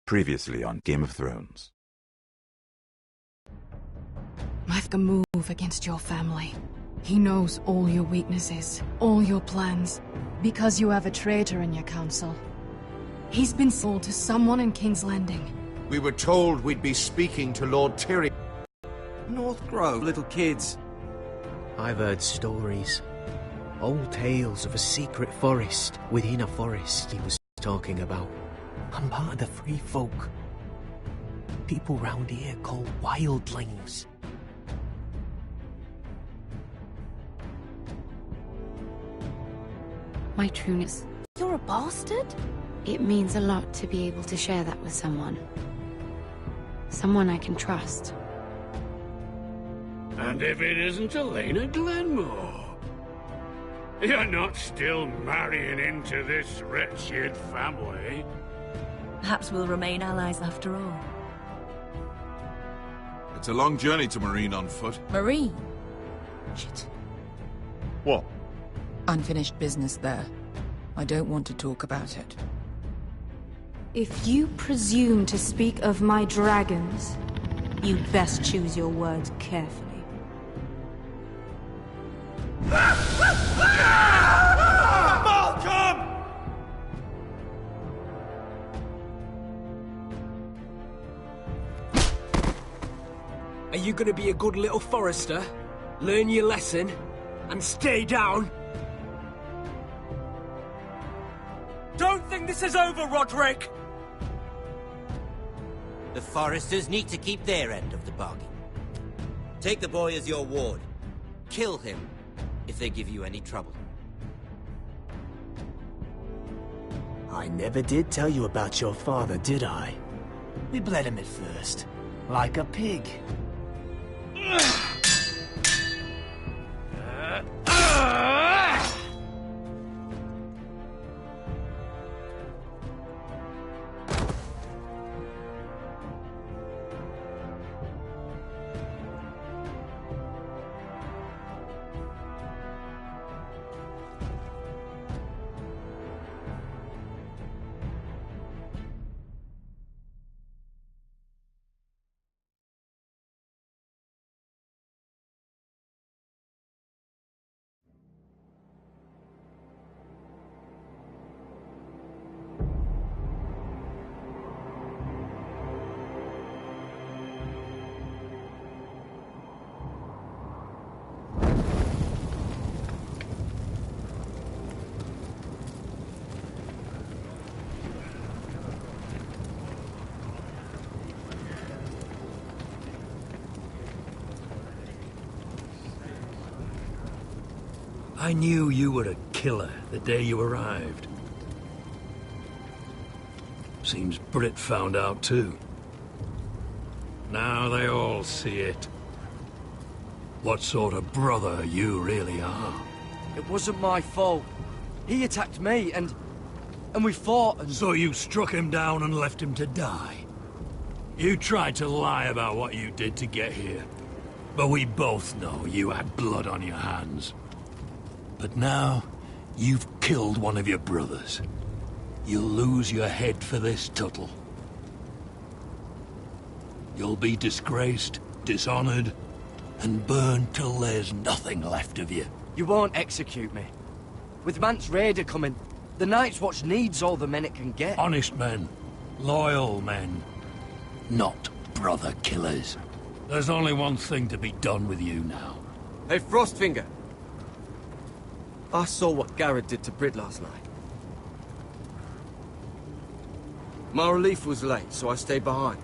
Previously on Game of Thrones. I've got a move against your family. He knows all your weaknesses, all your plans, because you have a traitor in your council. He's been sold to someone in King's Landing. We were told we'd be speaking to Lord Tyrion. North Grove, little kids. I've heard stories. Old tales of a secret forest within a forest he was talking about. I'm part of the free folk. People round here called wildlings. My trueness. You're a bastard? It means a lot to be able to share that with someone. Someone I can trust. And if it isn't Elena Glenmore? You're not still marrying into this wretched family? Perhaps we'll remain allies after all. It's a long journey to Marine on foot. Marine? Shit. What? Unfinished business there. I don't want to talk about it. If you presume to speak of my dragons, you'd best choose your words carefully. Malcolm! Are you gonna be a good little forester? Learn your lesson? And stay down? Don't think this is over, Roderick! The Foresters need to keep their end of the bargain. Take the boy as your ward. Kill him if they give you any trouble. I never did tell you about your father, did I? We bled him at first, like a pig. I knew you were a killer the day you arrived. Seems Brit found out too. Now they all see it. What sort of brother you really are. It wasn't my fault. He attacked me, and we fought, and... So you struck him down and left him to die? You tried to lie about what you did to get here. But we both know you had blood on your hands. But now, you've killed one of your brothers. You'll lose your head for this, Tuttle. You'll be disgraced, dishonored, and burned till there's nothing left of you. You won't execute me. With Mance Raider coming, the Night's Watch needs all the men it can get. Honest men. Loyal men. Not brother killers. There's only one thing to be done with you now. Hey, Frostfinger. I saw what Garrett did to Brit last night. My relief was late, so I stayed behind.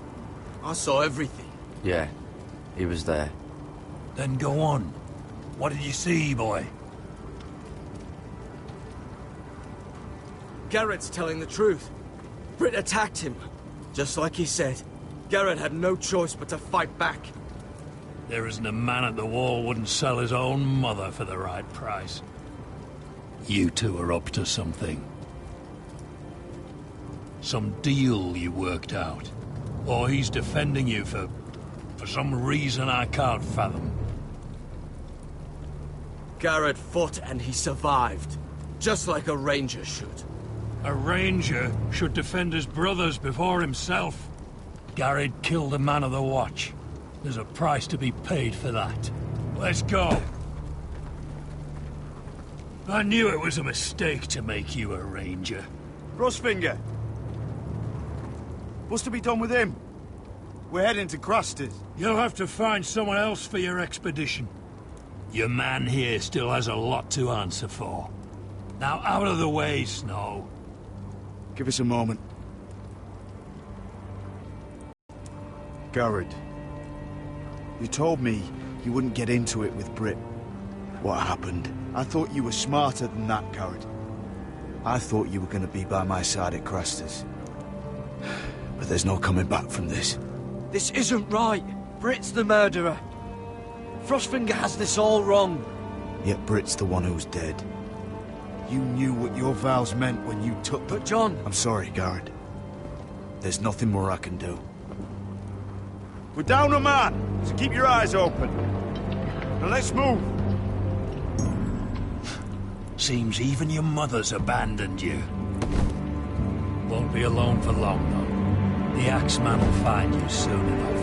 I saw everything. Yeah, he was there. Then go on. What did you see, boy? Garrett's telling the truth. Brit attacked him. Just like he said. Garrett had no choice but to fight back. There isn't a man at the wall wouldn't sell his own mother for the right price. You two are up to something. Some deal you worked out. Or he's defending you for some reason I can't fathom. Garrett fought and he survived. Just like a ranger should. A ranger should defend his brothers before himself. Garrett killed a man of the watch. There's a price to be paid for that. Let's go. I knew it was a mistake to make you a ranger. Rosfinger! What's to be done with him? We're heading to Cruster's. You'll have to find someone else for your expedition. Your man here still has a lot to answer for. Now out of the way, Snow. Give us a moment. Garrett, you told me you wouldn't get into it with Britt. What happened? I thought you were smarter than that, Garrett. I thought you were going to be by my side at Cruster's. But there's no coming back from this. This isn't right. Britt's the murderer. Frostfinger has this all wrong. Yet Britt's the one who's dead. You knew what your vows meant when you took them. But John... I'm sorry, Garrett. There's nothing more I can do. We're down a man, so keep your eyes open. Now let's move. Seems even your mother's abandoned you. Won't be alone for long, though. The Axeman will find you soon enough.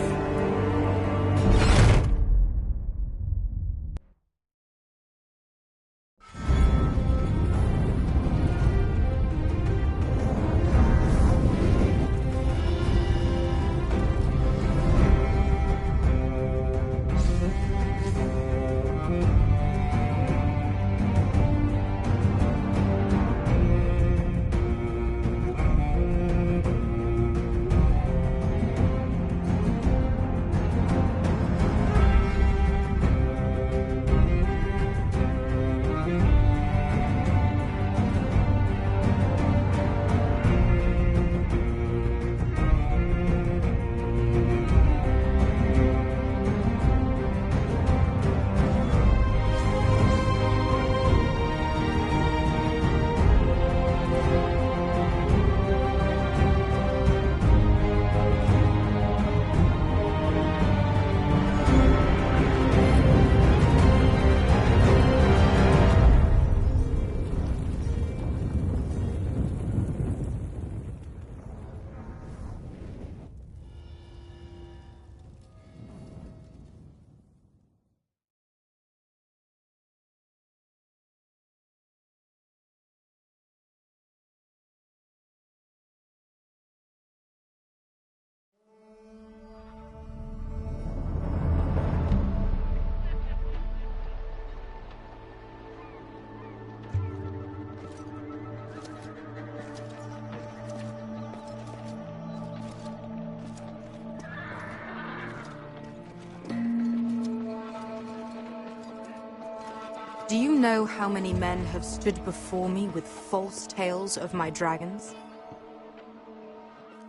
Do you know how many men have stood before me with false tales of my dragons?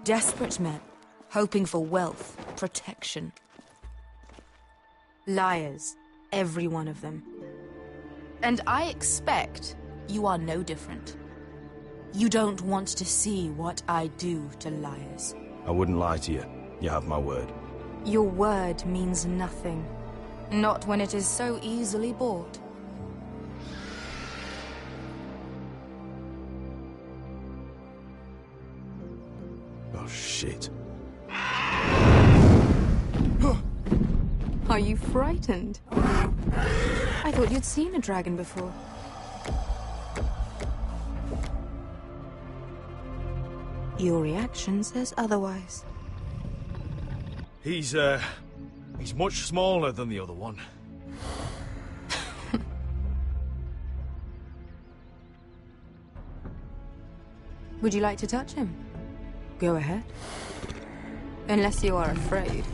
Desperate men, hoping for wealth, protection. Liars, every one of them. And I expect you are no different. You don't want to see what I do to liars. I wouldn't lie to you. You have my word. Your word means nothing. Not when it is so easily bought. Oh, shit. Are you frightened? I thought you'd seen a dragon before. Your reaction says otherwise. He's much smaller than the other one. Would you like to touch him? Go ahead. Unless you are afraid.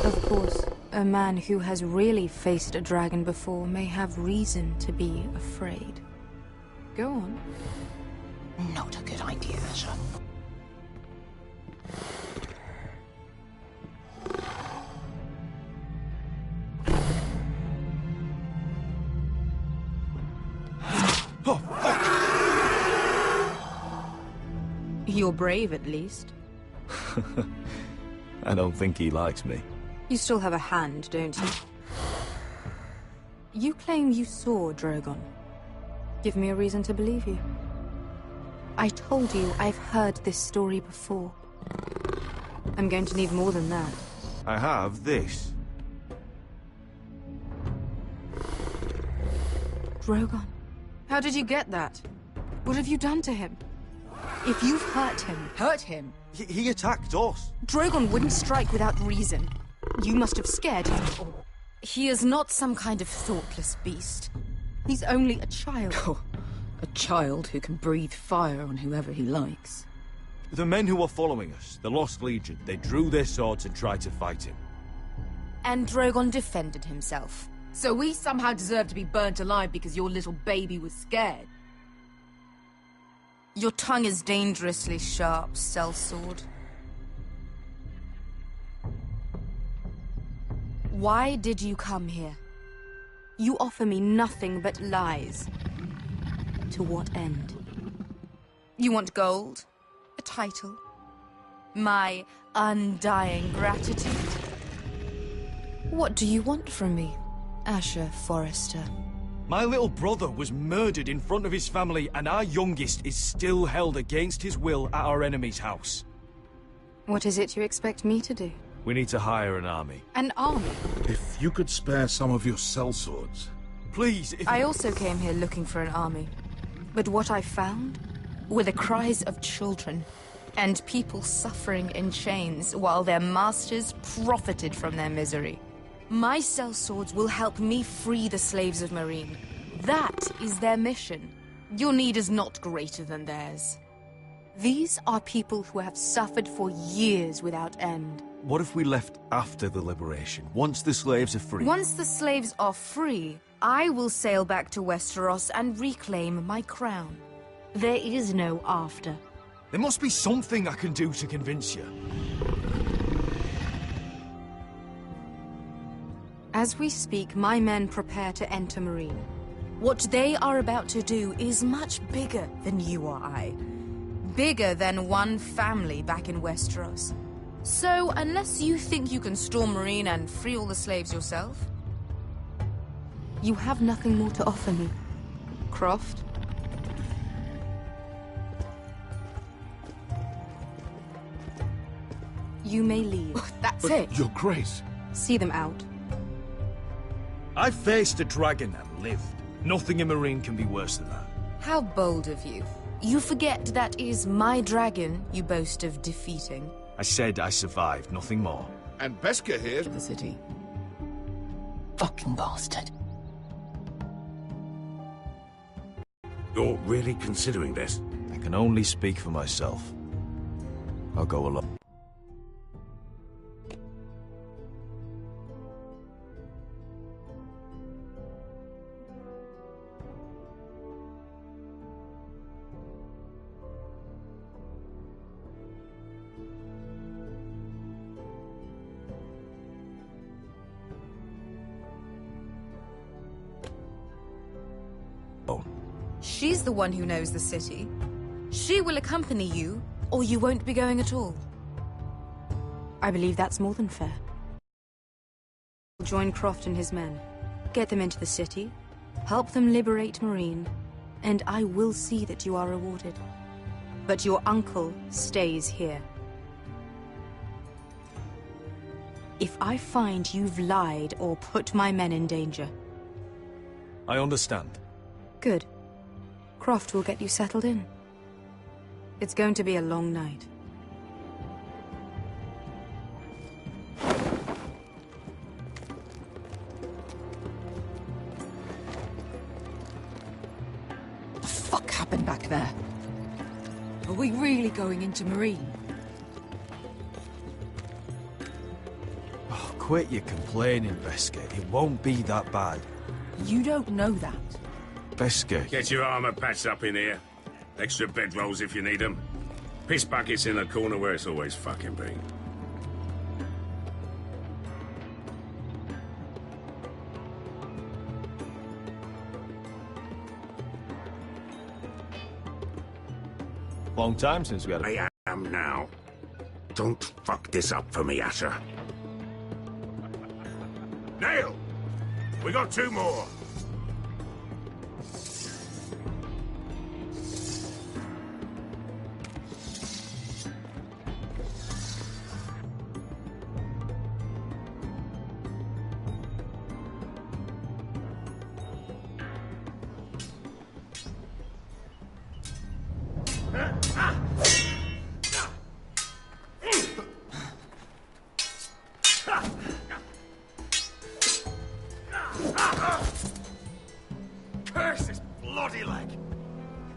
Of course, a man who has really faced a dragon before may have reason to be afraid. Go on. Not a good idea, sir. You're brave, at least. I don't think he likes me. You still have a hand, don't you? You claim you saw Drogon. Give me a reason to believe you. I told you I've heard this story before. I'm going to need more than that. I have this. Drogon, how did you get that? What have you done to him? If you've hurt him... Hurt him? He attacked us. Drogon wouldn't strike without reason. You must have scared him. He is not some kind of thoughtless beast. He's only a child. Oh, a child who can breathe fire on whoever he likes. The men who were following us, the Lost Legion, they drew their swords and tried to fight him. And Drogon defended himself. So we somehow deserve to be burnt alive because your little baby was scared. Your tongue is dangerously sharp, sellsword. Why did you come here? You offer me nothing but lies. To what end? You want gold? A title? My undying gratitude? What do you want from me, Asher Forrester? My little brother was murdered in front of his family, and our youngest is still held against his will at our enemy's house. What is it you expect me to do? We need to hire an army. An army? If you could spare some of your sellswords. Please, if... I also came here looking for an army. But what I found were the cries of children and people suffering in chains while their masters profited from their misery. My sellswords will help me free the slaves of Meereen. That is their mission. Your need is not greater than theirs. These are people who have suffered for years without end. What if we left after the liberation, once the slaves are free? Once the slaves are free, I will sail back to Westeros and reclaim my crown. There is no after. There must be something I can do to convince you. As we speak, my men prepare to enter Meereen. What they are about to do is much bigger than you or I. Bigger than one family back in Westeros. So, unless you think you can storm Meereen and free all the slaves yourself... You have nothing more to offer me, Croft. You may leave. That's it. Your Grace. See them out. I faced a dragon and lived. Nothing in Meereen can be worse than that. How bold of you. You forget that is my dragon you boast of defeating. I said I survived, nothing more. And Beskar here... The city. Fucking bastard. You're really considering this? I can only speak for myself. I'll go alone. She's the one who knows the city. She will accompany you, or you won't be going at all. I believe that's more than fair. Join Croft and his men. Get them into the city, help them liberate Meereen, and I will see that you are rewarded. But your uncle stays here. If I find you've lied or put my men in danger... I understand. Good. Croft will get you settled in. It's going to be a long night. What the fuck happened back there? Are we really going into Meereen? Oh, quit your complaining, Beskar. It won't be that bad. You don't know that. Beskar. Get your armor patched up in here. Extra bedrolls if you need them. Piss buckets in the corner where it's always fucking been. Long time since we had a... I am now. Don't fuck this up for me, Asher. Nail! We got 2 more.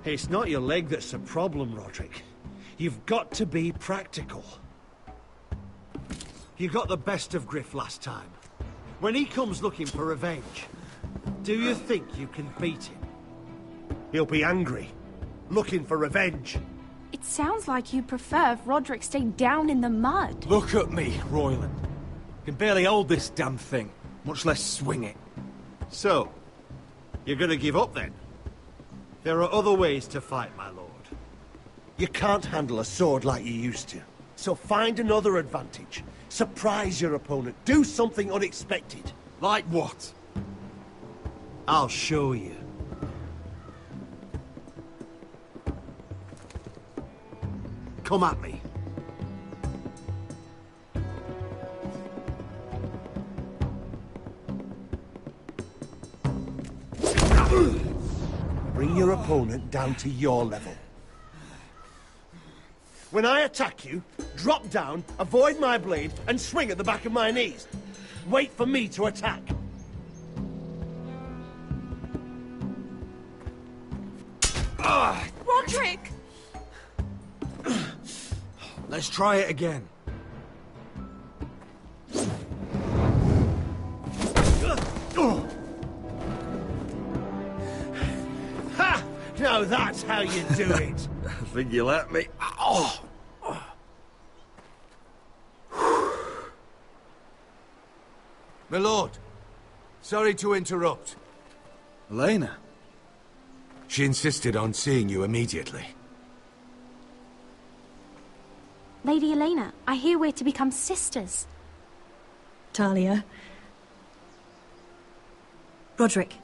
It's not your leg that's a problem, Roderick. You've got to be practical. You got the best of Griff last time. When he comes looking for revenge, do you think you can beat him? He'll be angry, looking for revenge. It sounds like you prefer if Roderick stayed down in the mud. Look at me, Royland. Can barely hold this damn thing, much less swing it. So, you're gonna give up then? There are other ways to fight, my lord. You can't handle a sword like you used to. So find another advantage. Surprise your opponent. Do something unexpected. Like what? I'll show you. Come at me. Bring your opponent down to your level. When I attack you, drop down, avoid my blade, and swing at the back of my knees. Wait for me to attack. Roderick! Let's try it again. Ha! Now that's how you do it. I think you let me. Oh! My lord, sorry to interrupt. Elena? She insisted on seeing you immediately. Lady Elena, I hear we're to become sisters. Talia. Roderick.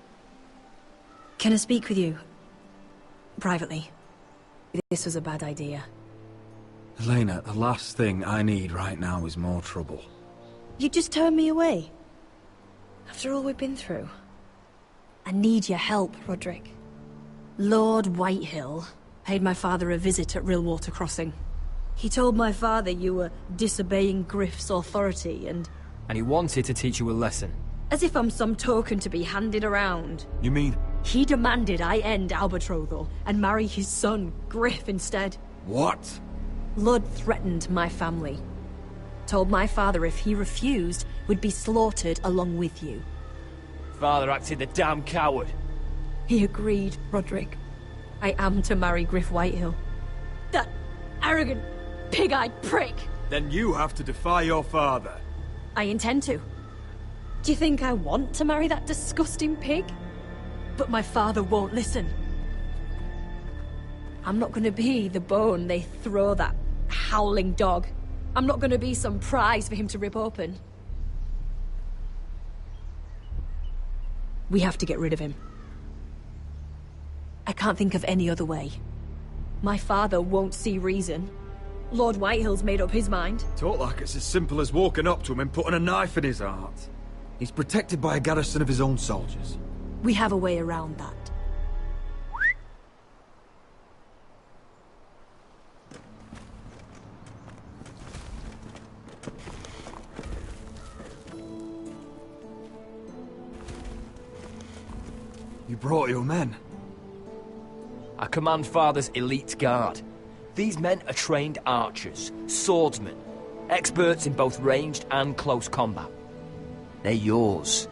Can I speak with you? Privately. This was a bad idea. Elena, the last thing I need right now is more trouble. You just turned me away. After all we've been through. I need your help, Roderick. Lord Whitehill paid my father a visit at Rillwater Crossing. He told my father you were disobeying Griff's authority and he wanted to teach you a lesson. as if I'm some token to be handed around. You mean? He demanded I end our betrothal and marry his son, Griff, instead. What? Lord threatened my family. Told my father if he refused, we'd be slaughtered along with you. Father acted the damn coward. He agreed, Roderick. I am to marry Griff Whitehill. That arrogant, pig-eyed prick! Then you have to defy your father. I intend to. Do you think I want to marry that disgusting pig? But my father won't listen. I'm not gonna be the bone they throw that howling dog. I'm not gonna be some prize for him to rip open. We have to get rid of him. I can't think of any other way. My father won't see reason. Lord Whitehill's made up his mind. Talk like it's as simple as walking up to him and putting a knife in his heart. He's protected by a garrison of his own soldiers. We have a way around that. You brought your men. I command Father's elite guard. These men are trained archers, swordsmen, experts in both ranged and close combat. They're yours,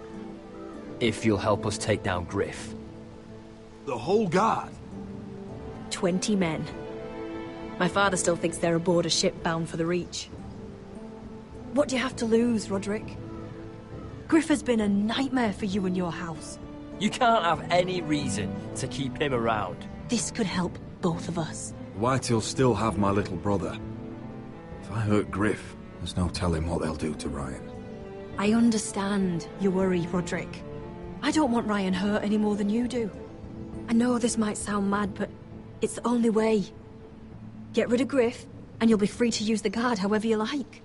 if you'll help us take down Griff. The whole guard? 20 men. My father still thinks they're aboard a ship bound for the Reach. What do you have to lose, Roderick? Griff has been a nightmare for you and your house. You can't have any reason to keep him around. This could help both of us. Whitehill'll still have my little brother. If I hurt Griff, there's no telling what they'll do to Ryan. I understand your worry, Roderick. I don't want Ryan hurt any more than you do. I know this might sound mad, but it's the only way. Get rid of Griff, and you'll be free to use the guard however you like.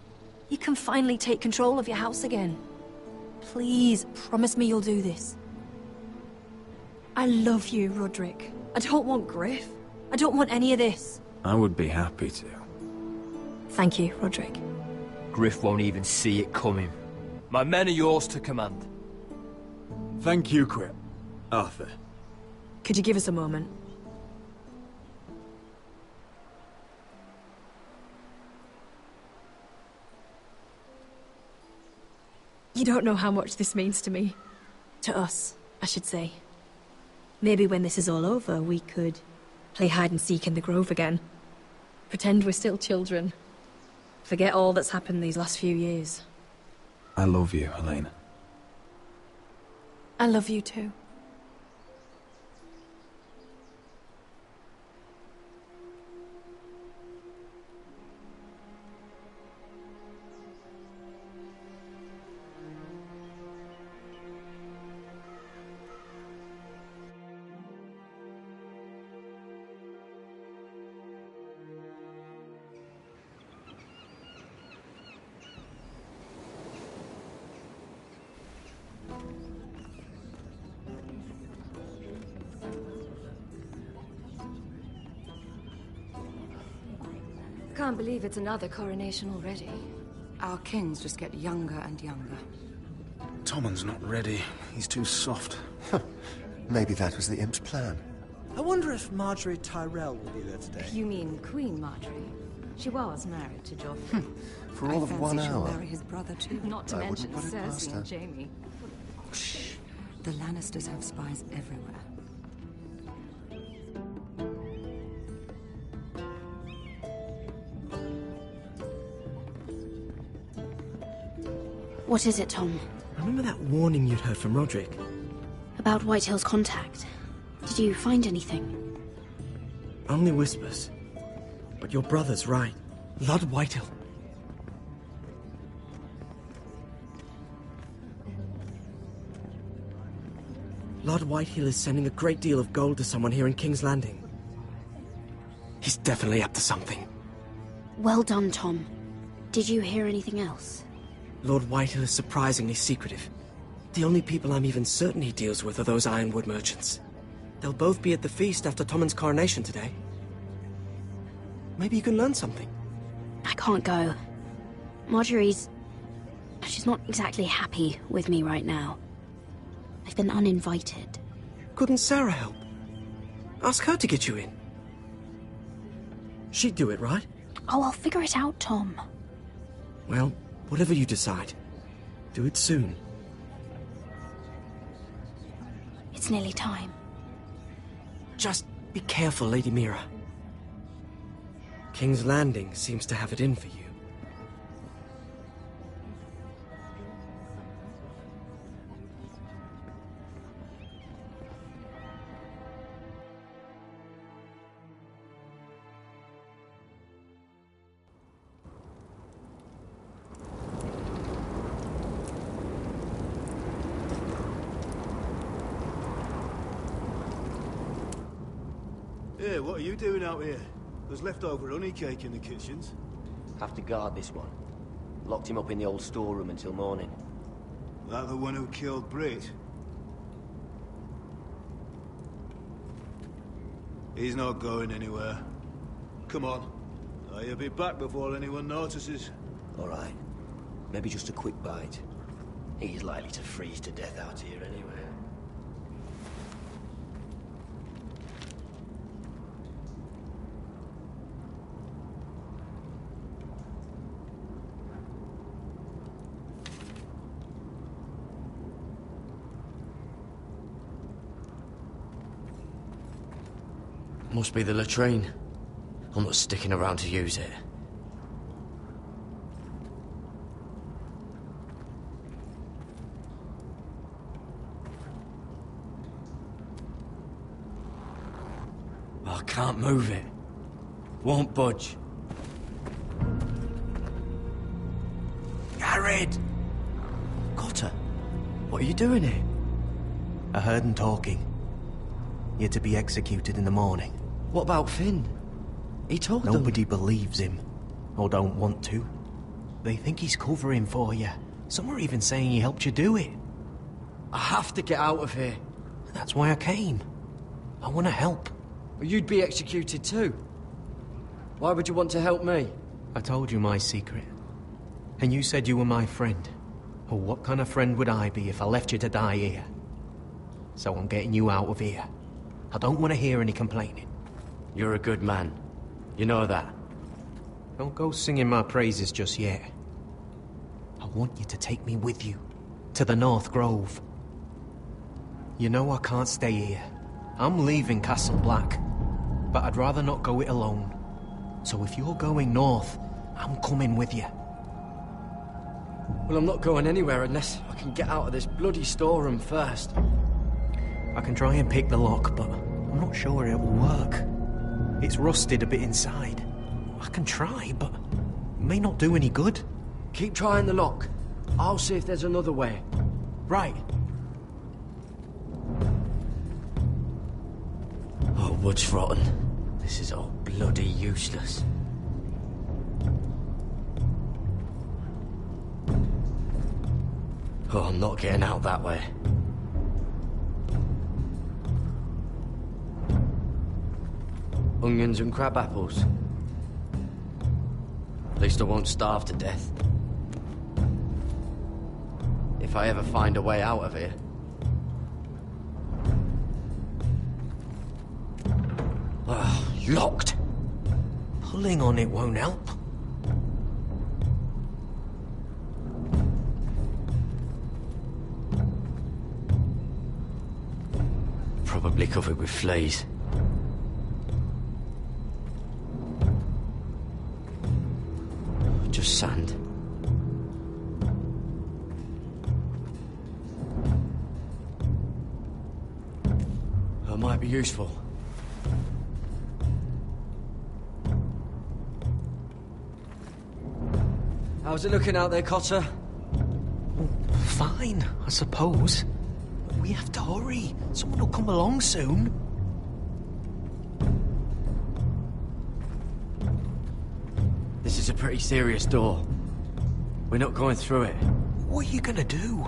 You can finally take control of your house again. Please, promise me you'll do this. I love you, Roderick. I don't want Griff. I don't want any of this. I would be happy to. Thank you, Roderick. Griff won't even see it coming. My men are yours to command. Thank you, Arthur. Could you give us a moment? You don't know how much this means to me. To us, I should say. Maybe when this is all over, we could play hide and seek in the grove again. Pretend we're still children. Forget all that's happened these last few years. I love you, Helena. I love you too. Can't believe it's another coronation already. Our kings just get younger and younger. Tommen's not ready. He's too soft. Maybe that was the imp's plan. I wonder if Marjorie Tyrell will be there today. You mean Queen Marjorie? She was married to Joffrey. For all of 1 I fancy she'll hour. marry his brother too. Not to I mention wouldn't put it past Cersei her. and Jaime. Shh. The Lannisters have spies everywhere. What is it, Tom? Remember that warning you'd heard from Roderick? About Whitehill's contact. Did you find anything? Only whispers. But your brother's right. Lord Whitehill. Lord Whitehill is sending a great deal of gold to someone here in King's Landing. He's definitely up to something. Well done, Tom. Did you hear anything else? Lord Whitehill is surprisingly secretive. The only people I'm even certain he deals with are those ironwood merchants. They'll both be at the feast after Tommen's coronation today. Maybe you can learn something. I can't go. Marjorie's... she's not exactly happy with me right now. I've been uninvited. Couldn't Sarah help? Ask her to get you in. She'd do it, right? Oh, I'll figure it out, Tom. Well, whatever you decide, do it soon. It's nearly time. Just be careful, Lady Mira. King's Landing seems to have it in for you. Hey, what are you doing out here? There's leftover honey cake in the kitchens. Have to guard this one. Locked him up in the old storeroom until morning. That the one who killed Brit? He's not going anywhere. Come on. You'll be back before anyone notices. All right. Maybe just a quick bite. He's likely to freeze to death out here anyway. Must be the latrine. I'm not sticking around to use it. I can't move it. Won't budge. Garrett! Cotter, what are you doing here? I heard him talking. You're to be executed in the morning. What about Finn? He told them. Nobody believes him. Or don't want to. They think he's covering for you. Some are even saying he helped you do it. I have to get out of here. That's why I came. I want to help. You'd be executed too. Why would you want to help me? I told you my secret. And you said you were my friend. Well, what kind of friend would I be if I left you to die here? So I'm getting you out of here. I don't want to hear any complaining. You're a good man. You know that. Don't go singing my praises just yet. I want you to take me with you. to the North Grove. You know I can't stay here. I'm leaving Castle Black, but I'd rather not go it alone. So if you're going north, I'm coming with you. Well, I'm not going anywhere unless I can get out of this bloody storeroom first. I can try and pick the lock, but I'm not sure it will work. It's rusted a bit inside. I can try, but it may not do any good. Keep trying the lock. I'll see if there's another way. Right. Oh, wood's rotten. This is all bloody useless. Oh, I'm not getting out that way. Onions and crab apples. At least I won't starve to death. If I ever find a way out of here. Locked. Pulling on it won't help. Probably covered with fleas. Just sand. That might be useful. How's it looking out there, Cotter? Fine, I suppose. We have to hurry. Someone will come along soon. This is a pretty serious door. We're not going through it. What are you gonna do?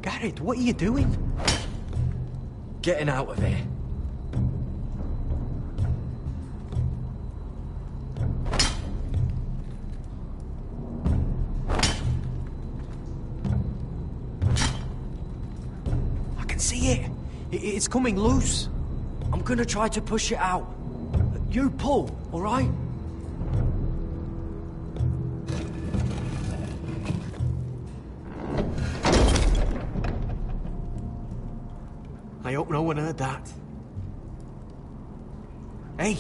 Garrett, what are you doing? Getting out of here. I can see it. It's coming loose. I'm gonna try to push it out. You pull, all right? I hope no one heard that. Hey,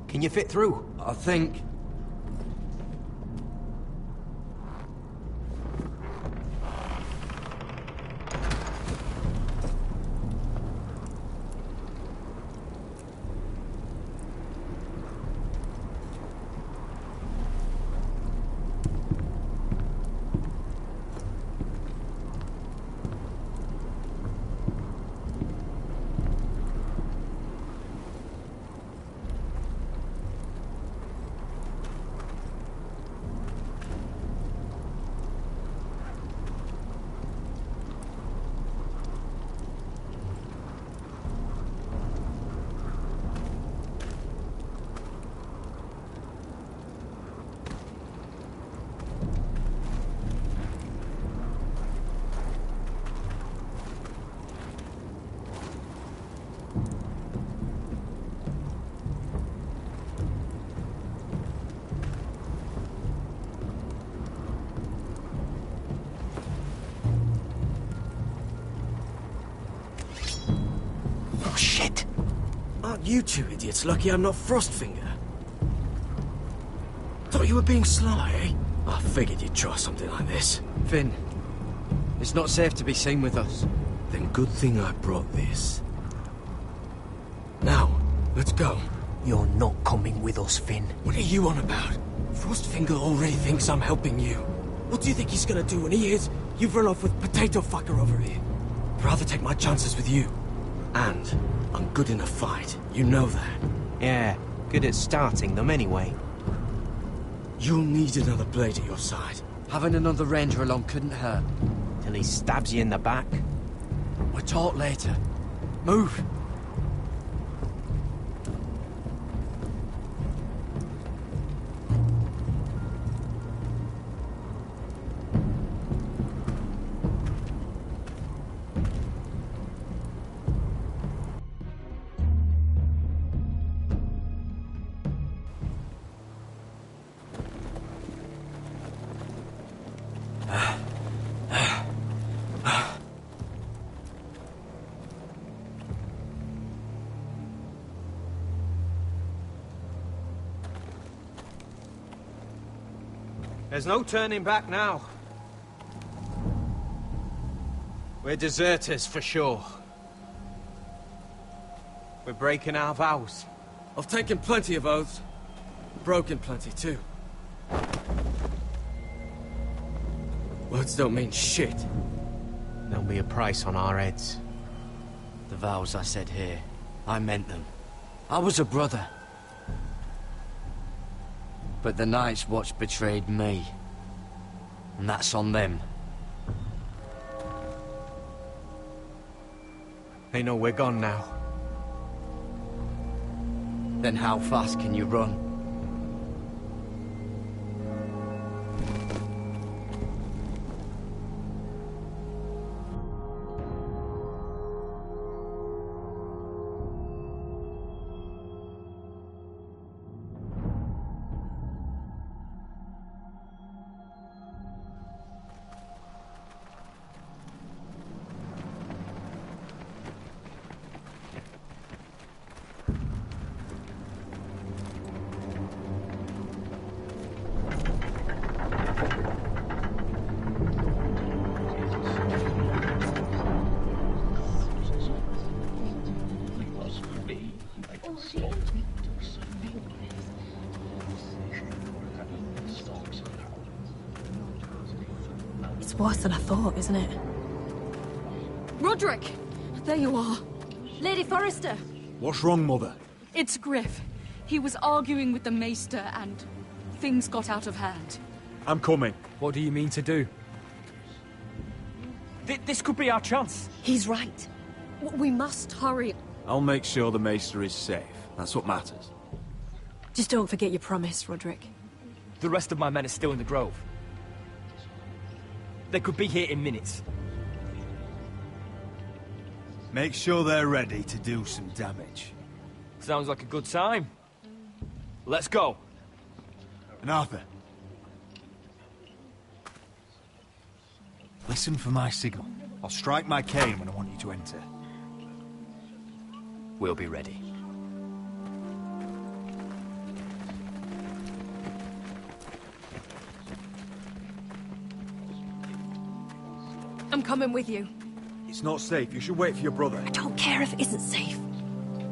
can you fit through? I think. Oh, shit! Aren't you two idiots lucky I'm not Frostfinger? Thought you were being sly, eh? I figured you'd try something like this. Finn, it's not safe to be seen with us. Then good thing I brought this. Now, let's go. You're not coming with us, Finn. What are you on about? Frostfinger already thinks I'm helping you. What do you think he's gonna do when he hears you've run off with Potato Fucker over here? I'd rather take my chances with you. And I'm good in a fight. You know that. Yeah, good at starting them anyway. You'll need another blade at your side. Having another ranger along couldn't hurt. Till he stabs you in the back. We'll talk later. Move! There's no turning back now. We're deserters for sure. We're breaking our vows. I've taken plenty of oaths. Broken plenty, too. Words don't mean shit. There'll be a price on our heads. The vows I said here, I meant them. I was a brother. But the Night's Watch betrayed me. And that's on them. They know we're gone now. Then how fast can you run? It's worse than I thought, isn't it? Roderick! There you are. Lady Forrester! What's wrong, Mother? It's Griff. He was arguing with the Maester and things got out of hand. I'm coming. What do you mean to do? This could be our chance. He's right. We must hurry. I'll make sure the Maester is safe. That's what matters. Just don't forget your promise, Roderick. The rest of my men are still in the grove. They could be here in minutes. Make sure they're ready to do some damage. Sounds like a good time. Let's go. And Arthur, listen for my signal. I'll strike my cane when I want you to enter. We'll be ready. I'm coming with you. It's not safe. You should wait for your brother. I don't care if it isn't safe.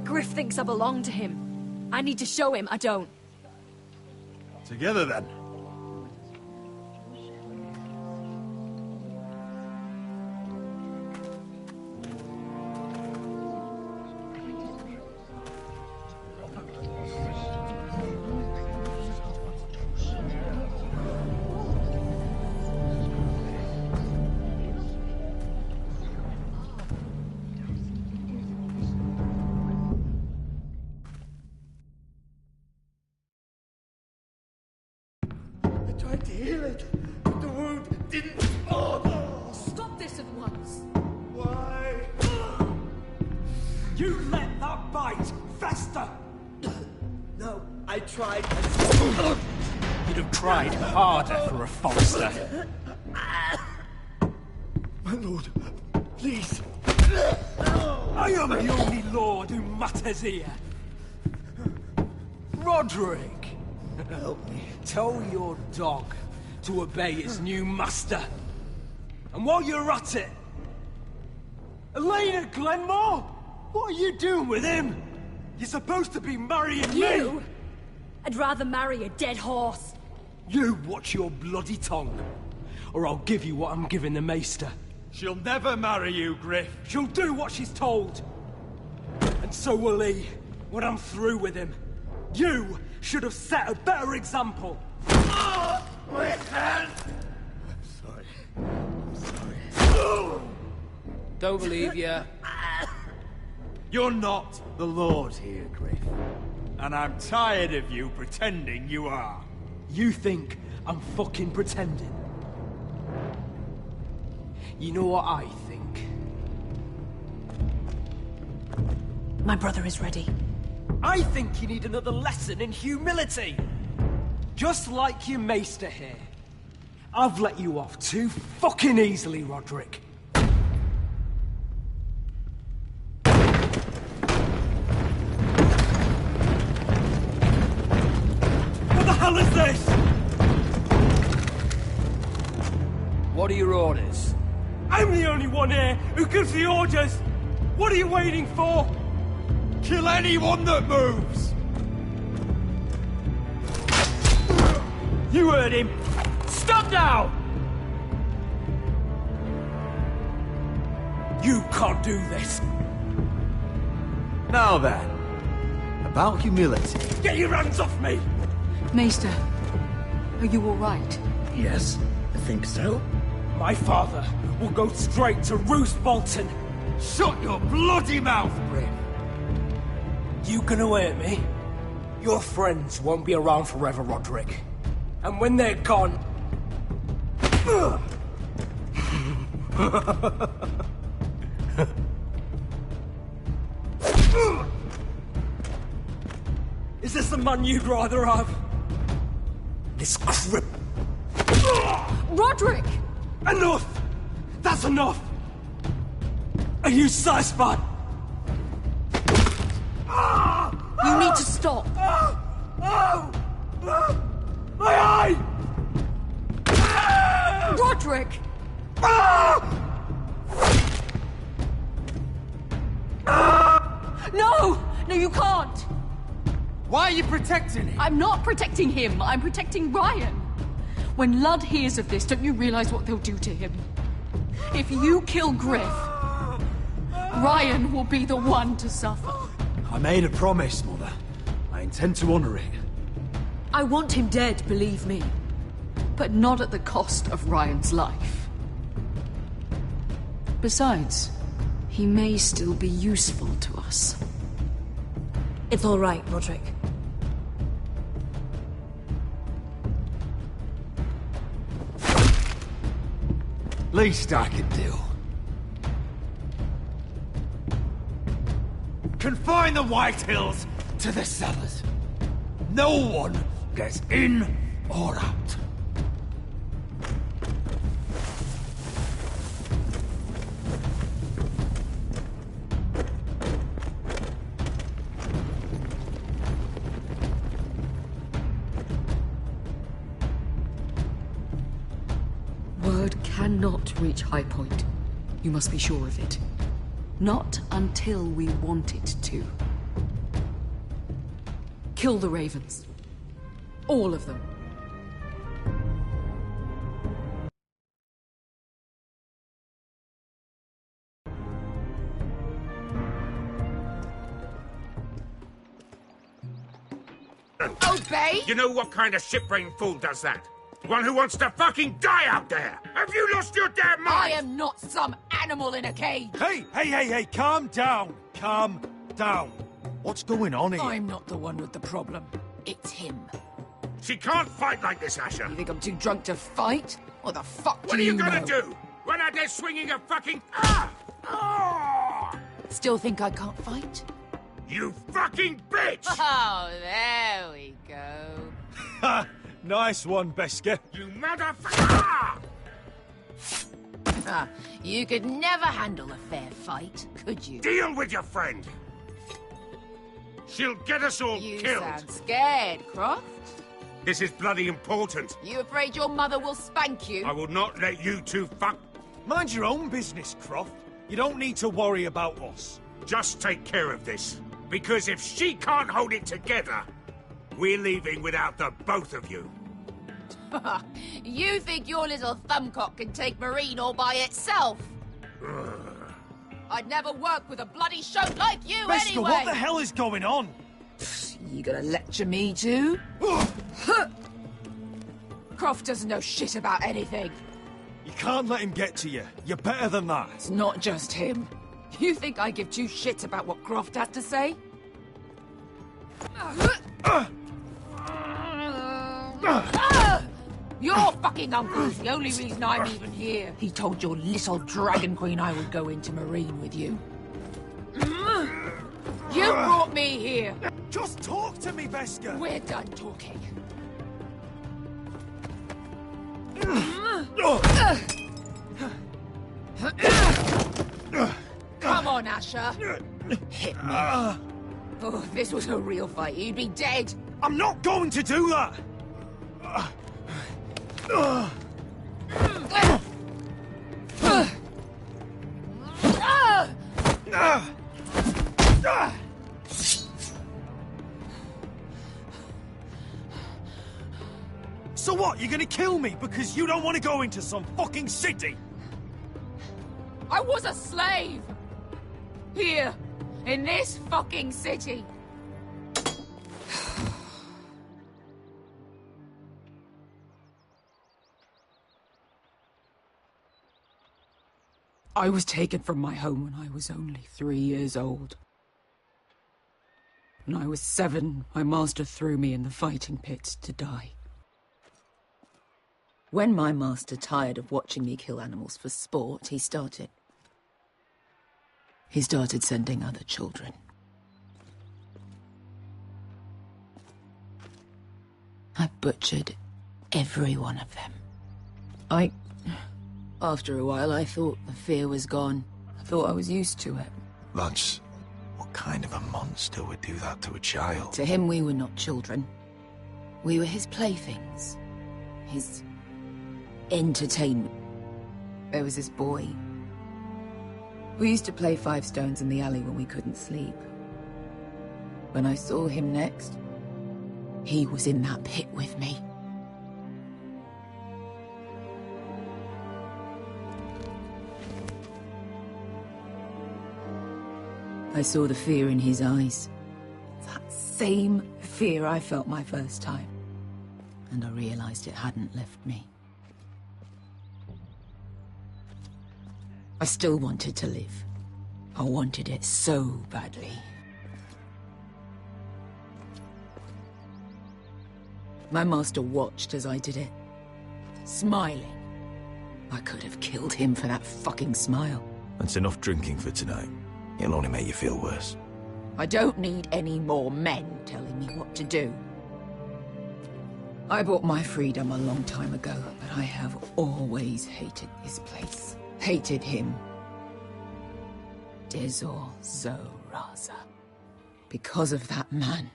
Griff thinks I belong to him. I need to show him I don't. Together, then. Tried to heal it, but the wound didn't. Oh! Stop this at once. Why? You let that bite fester! No, I tried. You'd have tried harder for a Forrester. My lord, please. I am the only lord who matters here. Roderick! Help me. Tell your dog to obey its new master. And while you're at it... Elena Glenmore? What are you doing with him? You're supposed to be marrying You? me! I'd rather marry a dead horse. You watch your bloody tongue, or I'll give you what I'm giving the Maester. She'll never marry you, Griff. She'll do what she's told. And so will he, when I'm through with him. You should have set a better example. Oh, my hand! Sorry. Sorry. Don't believe you. You're not the Lord here, Griff. And I'm tired of you pretending you are. You think I'm fucking pretending? You know what I think? My brother is ready. I think you need another lesson in humility. Just like your maester here. I've let you off too fucking easily, Roderick. What the hell is this? What are your orders? I'm the only one here who gives the orders! What are you waiting for? Kill anyone that moves! You heard him! Stop now! You can't do this! Now then, about humility. Get your hands off me! Maester, are you all right? Yes, I think so. My father will go straight to Roose Bolton. Shut your bloody mouth, Brim! You can hurt me. Your friends won't be around forever, Roderick. And when they're gone... Is this the man you'd rather have? This crip... Roderick! Enough! That's enough! Are you satisfied? You need to stop. My eye! Roderick! No! No, you can't! Why are you protecting him? I'm not protecting him. I'm protecting Ryan. When Ludd hears of this, don't you realize what they'll do to him? If you kill Griff, Ryan will be the one to suffer. I made a promise, Mother. I intend to honor it. I want him dead, believe me. But not at the cost of Ryan's life. Besides, he may still be useful to us. It's all right, Roderick. Least I can do. Confine the White Hills to the cellars. No one gets in or out. Word cannot reach High Point. You must be sure of it. Not until we want it to. Kill the ravens. All of them. Obey? You know what kind of ship-brained fool does that? One who wants to fucking die out there! Have you lost your damn mind? I am not some animal in a cage! Hey, calm down! Calm down. What's going on here? I'm not the one with the problem. It's him. She can't fight like this, Asher! You think I'm too drunk to fight? What the fuck What do are you know? gonna do? Run out there swinging a fucking... Still think I can't fight? You fucking bitch! Oh, there we go. Nice one, Beska. You motherfucker! You could never handle a fair fight, could you? Deal with your friend! She'll get us all You killed! sound scared, Croft. This is bloody important. You afraid your mother will spank you? I will not let you two fuck... Mind your own business, Croft. You don't need to worry about us. Just take care of this. Because if she can't hold it together, we're leaving without the both of you. You think your little thumbcock can take Marine all by itself? I'd never work with a bloody shote like you Beska, anyway! what the hell is going on? You gonna lecture me too? Croft doesn't know shit about anything. You can't let him get to you. You're better than that. It's not just him. You think I give two shits about what Croft had to say? Your fucking uncle's the only reason I'm even here. He told your little dragon queen I would go into Marine with you. You brought me here. Just talk to me, Beska. We're done talking. Come on, Asher. Hit me. Oh, if this was a real fight, you'd be dead. I'm not going to do that! So what, you're gonna kill me because you don't want to go into some fucking city? I was a slave! Here, in this fucking city. I was taken from my home when I was only 3 years old. When I was 7, my master threw me in the fighting pit to die. When my master tired of watching me kill animals for sport, he started sending other children. I butchered every one of them. After a while, I thought the fear was gone. I thought I was used to it. That's... What kind of a monster would do that to a child? To him, we were not children. We were his playthings. His entertainment. There was this boy. We used to play 5 stones in the alley when we couldn't sleep. When I saw him next, he was in that pit with me. I saw the fear in his eyes. That same fear I felt my first time. And I realized it hadn't left me. I still wanted to live. I wanted it so badly. My master watched as I did it, smiling. I could have killed him for that fucking smile. That's enough drinking for tonight. It'll only make you feel worse. I don't need any more men telling me what to do. I bought my freedom a long time ago, but I have always hated this place. Hated him. Dezor Zoraza. Because of that man.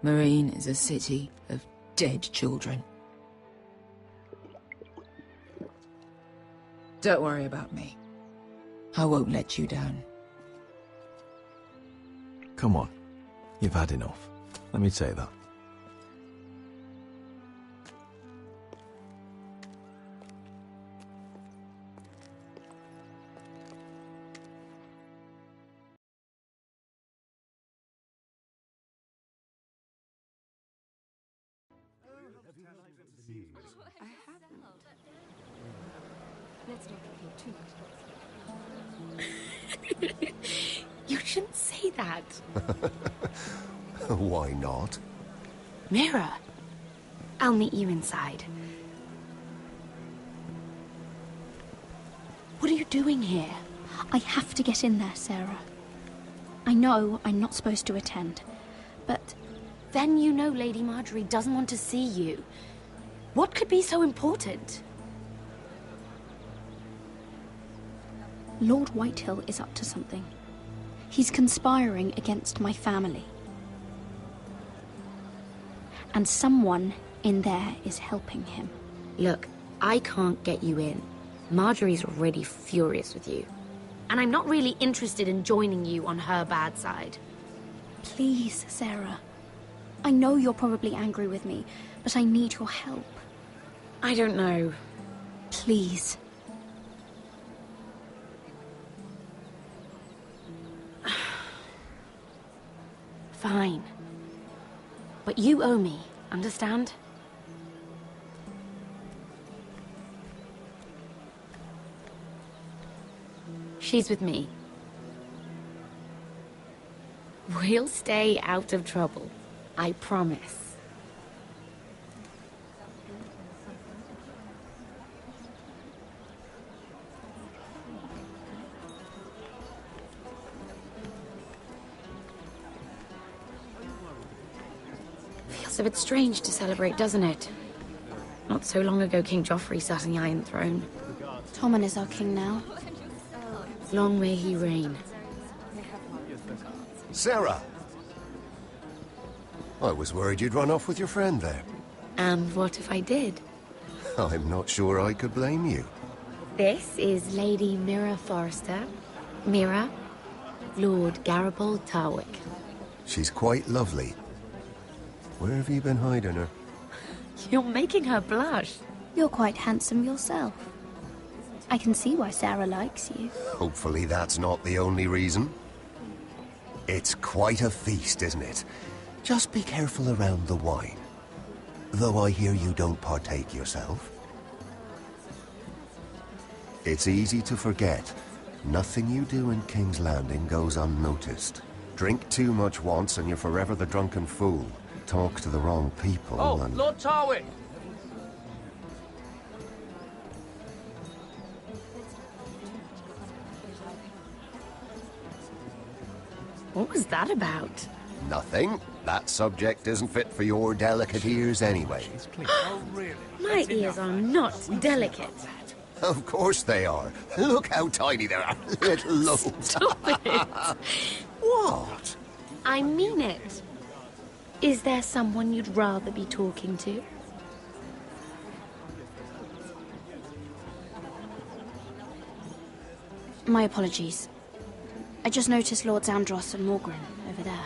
Marine is a city of dead children. Don't worry about me. I won't let you down. Come on. You've had enough. Let me say that. Let's not get too much. You shouldn't say that. Why not? Mira, I'll meet you inside. What are you doing here? I have to get in there, Sarah. I know I'm not supposed to attend, but then you know Lady Marjorie doesn't want to see you. What could be so important? Lord Whitehill is up to something. He's conspiring against my family. And someone in there is helping him. Look, I can't get you in. Marjorie's already furious with you. And I'm not really interested in joining you on her bad side. Please, Sarah. I know you're probably angry with me, but I need your help. I don't know. Please. Fine. But you owe me, understand? She's with me. We'll stay out of trouble. I promise. Feels a bit strange to celebrate, doesn't it? Not so long ago, King Joffrey sat on the Iron Throne. Tommen is our king now. Long may he reign. Sarah! I was worried you'd run off with your friend there. And what if I did? I'm not sure I could blame you. This is Lady Mira Forrester. Mira, Lord Garibald Tarwick. She's quite lovely. Where have you been hiding her? You're making her blush. You're quite handsome yourself. I can see why Sarah likes you. Hopefully that's not the only reason. It's quite a feast, isn't it? Just be careful around the wine. Though I hear you don't partake yourself. It's easy to forget. Nothing you do in King's Landing goes unnoticed. Drink too much once and you're forever the drunken fool. Talk to the wrong people and... Lord Tarwick! What was that about? Nothing. That subject isn't fit for your delicate ears anyway. Oh, really? My ears are not delicate. Of course they are. Look how tiny they are. Little lobes. Stop it. What? I mean it. Is there someone you'd rather be talking to? My apologies. I just noticed Lords Andros and Morgren over there.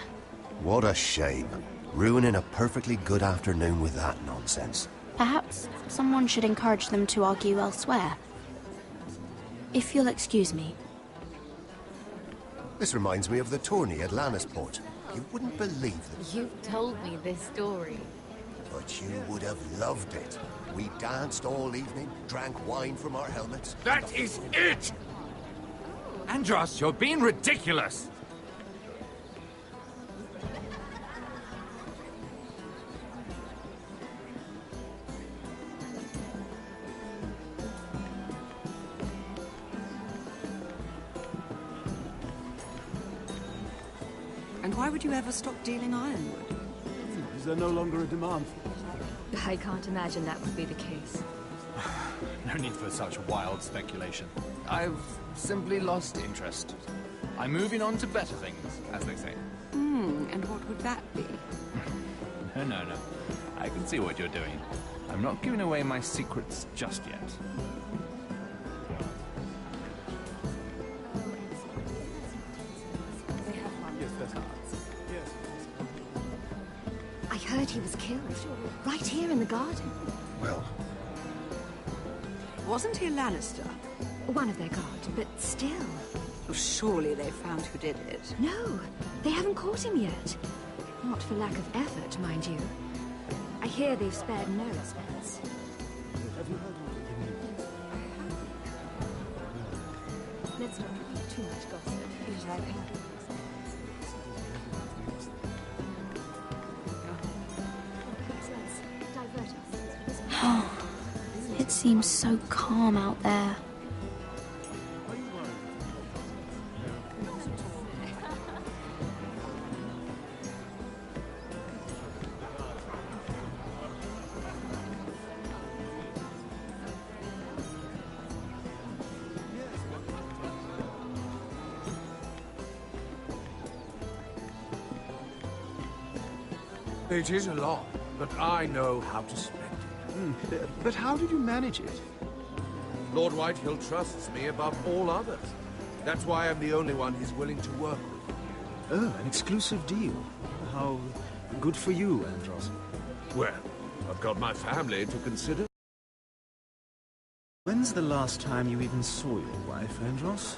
What a shame. Ruining a perfectly good afternoon with that nonsense. Perhaps someone should encourage them to argue elsewhere. If you'll excuse me. This reminds me of the tourney at Lannisport. You wouldn't believe it. You've told me this story. But you would have loved it. We danced all evening, drank wine from our helmets. That is it! Andros, you're being ridiculous! And why would you ever stop dealing ironwood? Is there no longer a demand for it? I can't imagine that would be the case. No need for such wild speculation. I've simply lost interest. I'm moving on to better things, as they say. And what would that be? No. I can see what you're doing. I'm not giving away my secrets just yet. I heard he was killed. Right here in the garden. Well... Wasn't he a Lannister? One of their guard, but still. Well, surely they found who did it. No, they haven't caught him yet. Not for lack of effort, mind you. I hear they've spared no expense. Let's not repeat too much gossip. It seems so calm out there. It is a lot, but I know how to spend it. But how did you manage it? Lord Whitehill trusts me above all others. That's why I'm the only one he's willing to work with. Oh, an exclusive deal. How good for you, Andros. Well, I've got my family to consider. When's the last time you even saw your wife, Andros?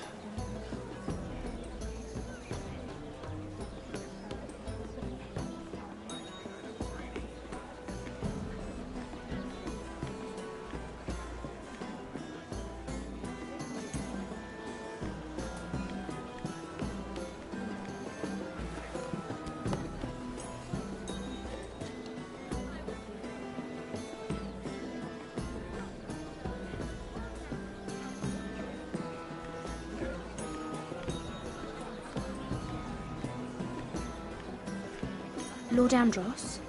Lord Andros?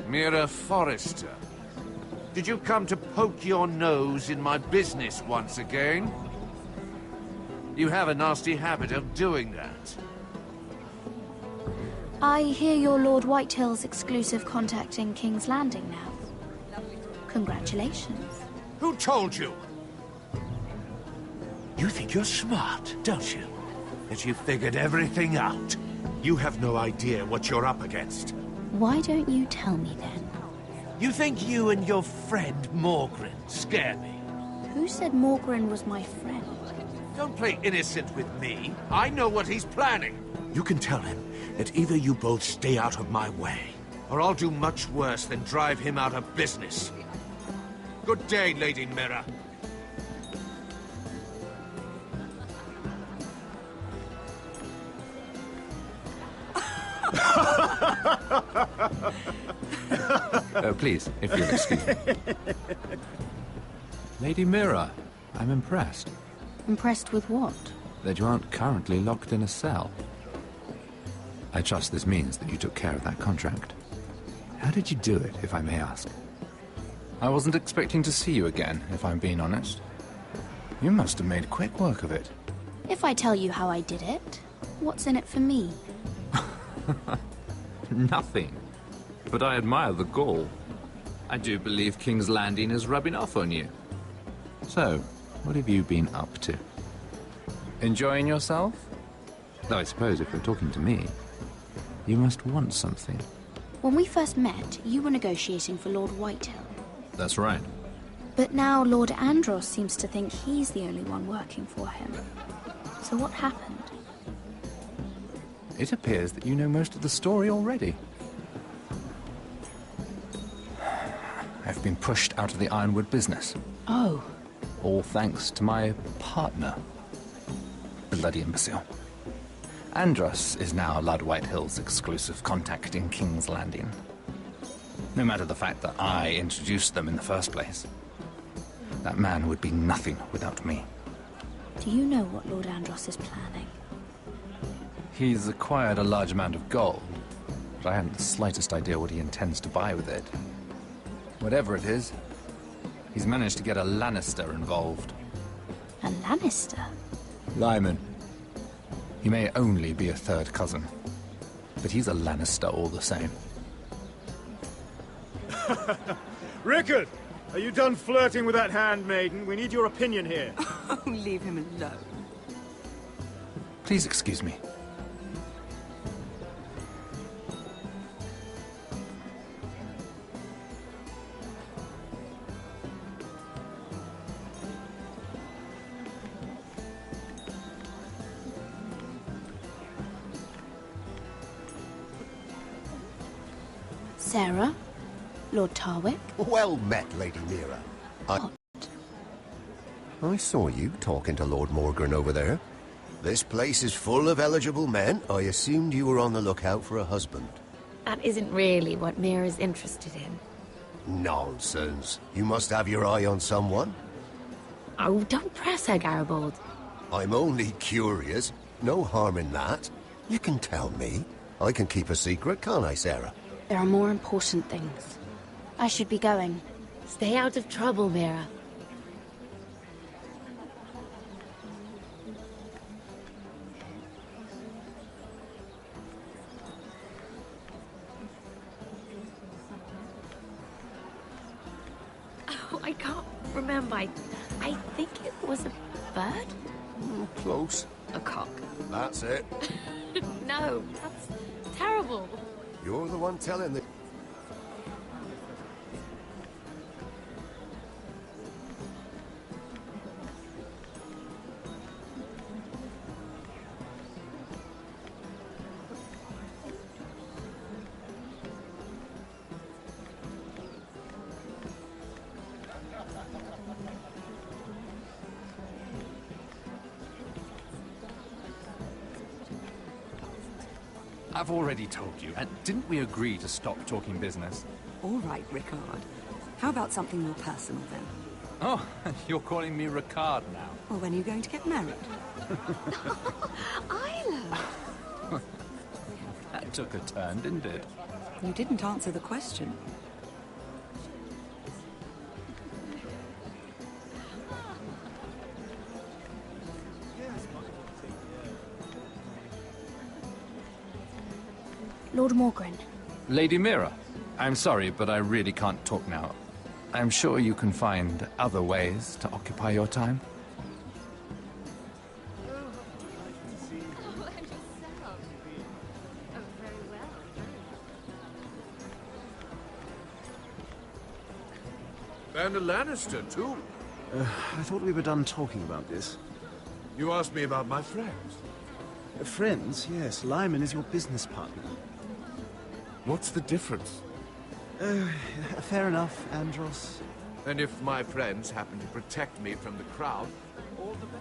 Mira Forrester. Did you come to poke your nose in my business once again? You have a nasty habit of doing that. I hear you're Lord Whitehill's exclusive contact in King's Landing now. Congratulations. Who told you? You think you're smart, don't you? That you figured everything out. You have no idea what you're up against. Why don't you tell me then? You think you and your friend Morgren scare me? Who said Morgren was my friend? Don't play innocent with me. I know what he's planning. You can tell him that either you both stay out of my way, or I'll do much worse than drive him out of business. Good day, Lady Mira. Please, if you'll excuse me. Lady Mira, I'm impressed. Impressed with what? That you aren't currently locked in a cell. I trust this means that you took care of that contract. How did you do it, if I may ask? I wasn't expecting to see you again, if I'm being honest. You must have made quick work of it. If I tell you how I did it, what's in it for me? Nothing. But I admire the gall. I do believe King's Landing is rubbing off on you. So, what have you been up to? Enjoying yourself? Though I suppose if you're talking to me, you must want something. When we first met, you were negotiating for Lord Whitehill. That's right. But now Lord Andros seems to think he's the only one working for him. So what happened? It appears that you know most of the story already. I've been pushed out of the ironwood business. Oh. All thanks to my partner. Bloody imbecile. Andros is now Lord Whitehill's exclusive contact in King's Landing. No matter the fact that I introduced them in the first place. That man would be nothing without me. Do you know what Lord Andros is planning? He's acquired a large amount of gold, but I haven't the slightest idea what he intends to buy with it. Whatever it is, he's managed to get a Lannister involved. A Lannister? Lyman. He may only be a third cousin, but he's a Lannister all the same. Rickard! Are you done flirting with that handmaiden? We need your opinion here. Oh, leave him alone. Please excuse me. Sarah? Lord Tarwick? Well met, Lady Mira. I saw you talking to Lord Morgren over there. This place is full of eligible men. I assumed you were on the lookout for a husband. That isn't really what Mira's interested in. Nonsense. You must have your eye on someone. Oh, don't press her, Garibald. I'm only curious. No harm in that. You can tell me. I can keep a secret, can't I, Sarah? There are more important things. I should be going. Stay out of trouble, Mira. Oh, I can't remember. I think it was a bird? Close. A cock. That's it. No, that's terrible. You're the one telling the... I've already told you. And didn't we agree to stop talking business? All right, Rickard. How about something more personal, then? Oh, you're calling me Ricard now. Well, when are you going to get married? Isla! That took a turn, didn't it? You didn't answer the question. Lord Morgren. Lady Mira, I'm sorry, but I really can't talk now. I'm sure you can find other ways to occupy your time. And a Lannister, too. I thought we were done talking about this. You asked me about my friends. Friends, yes. Lyman is your business partner. What's the difference? Fair enough, Andros. And if my friends happen to protect me from the crowd, all the better.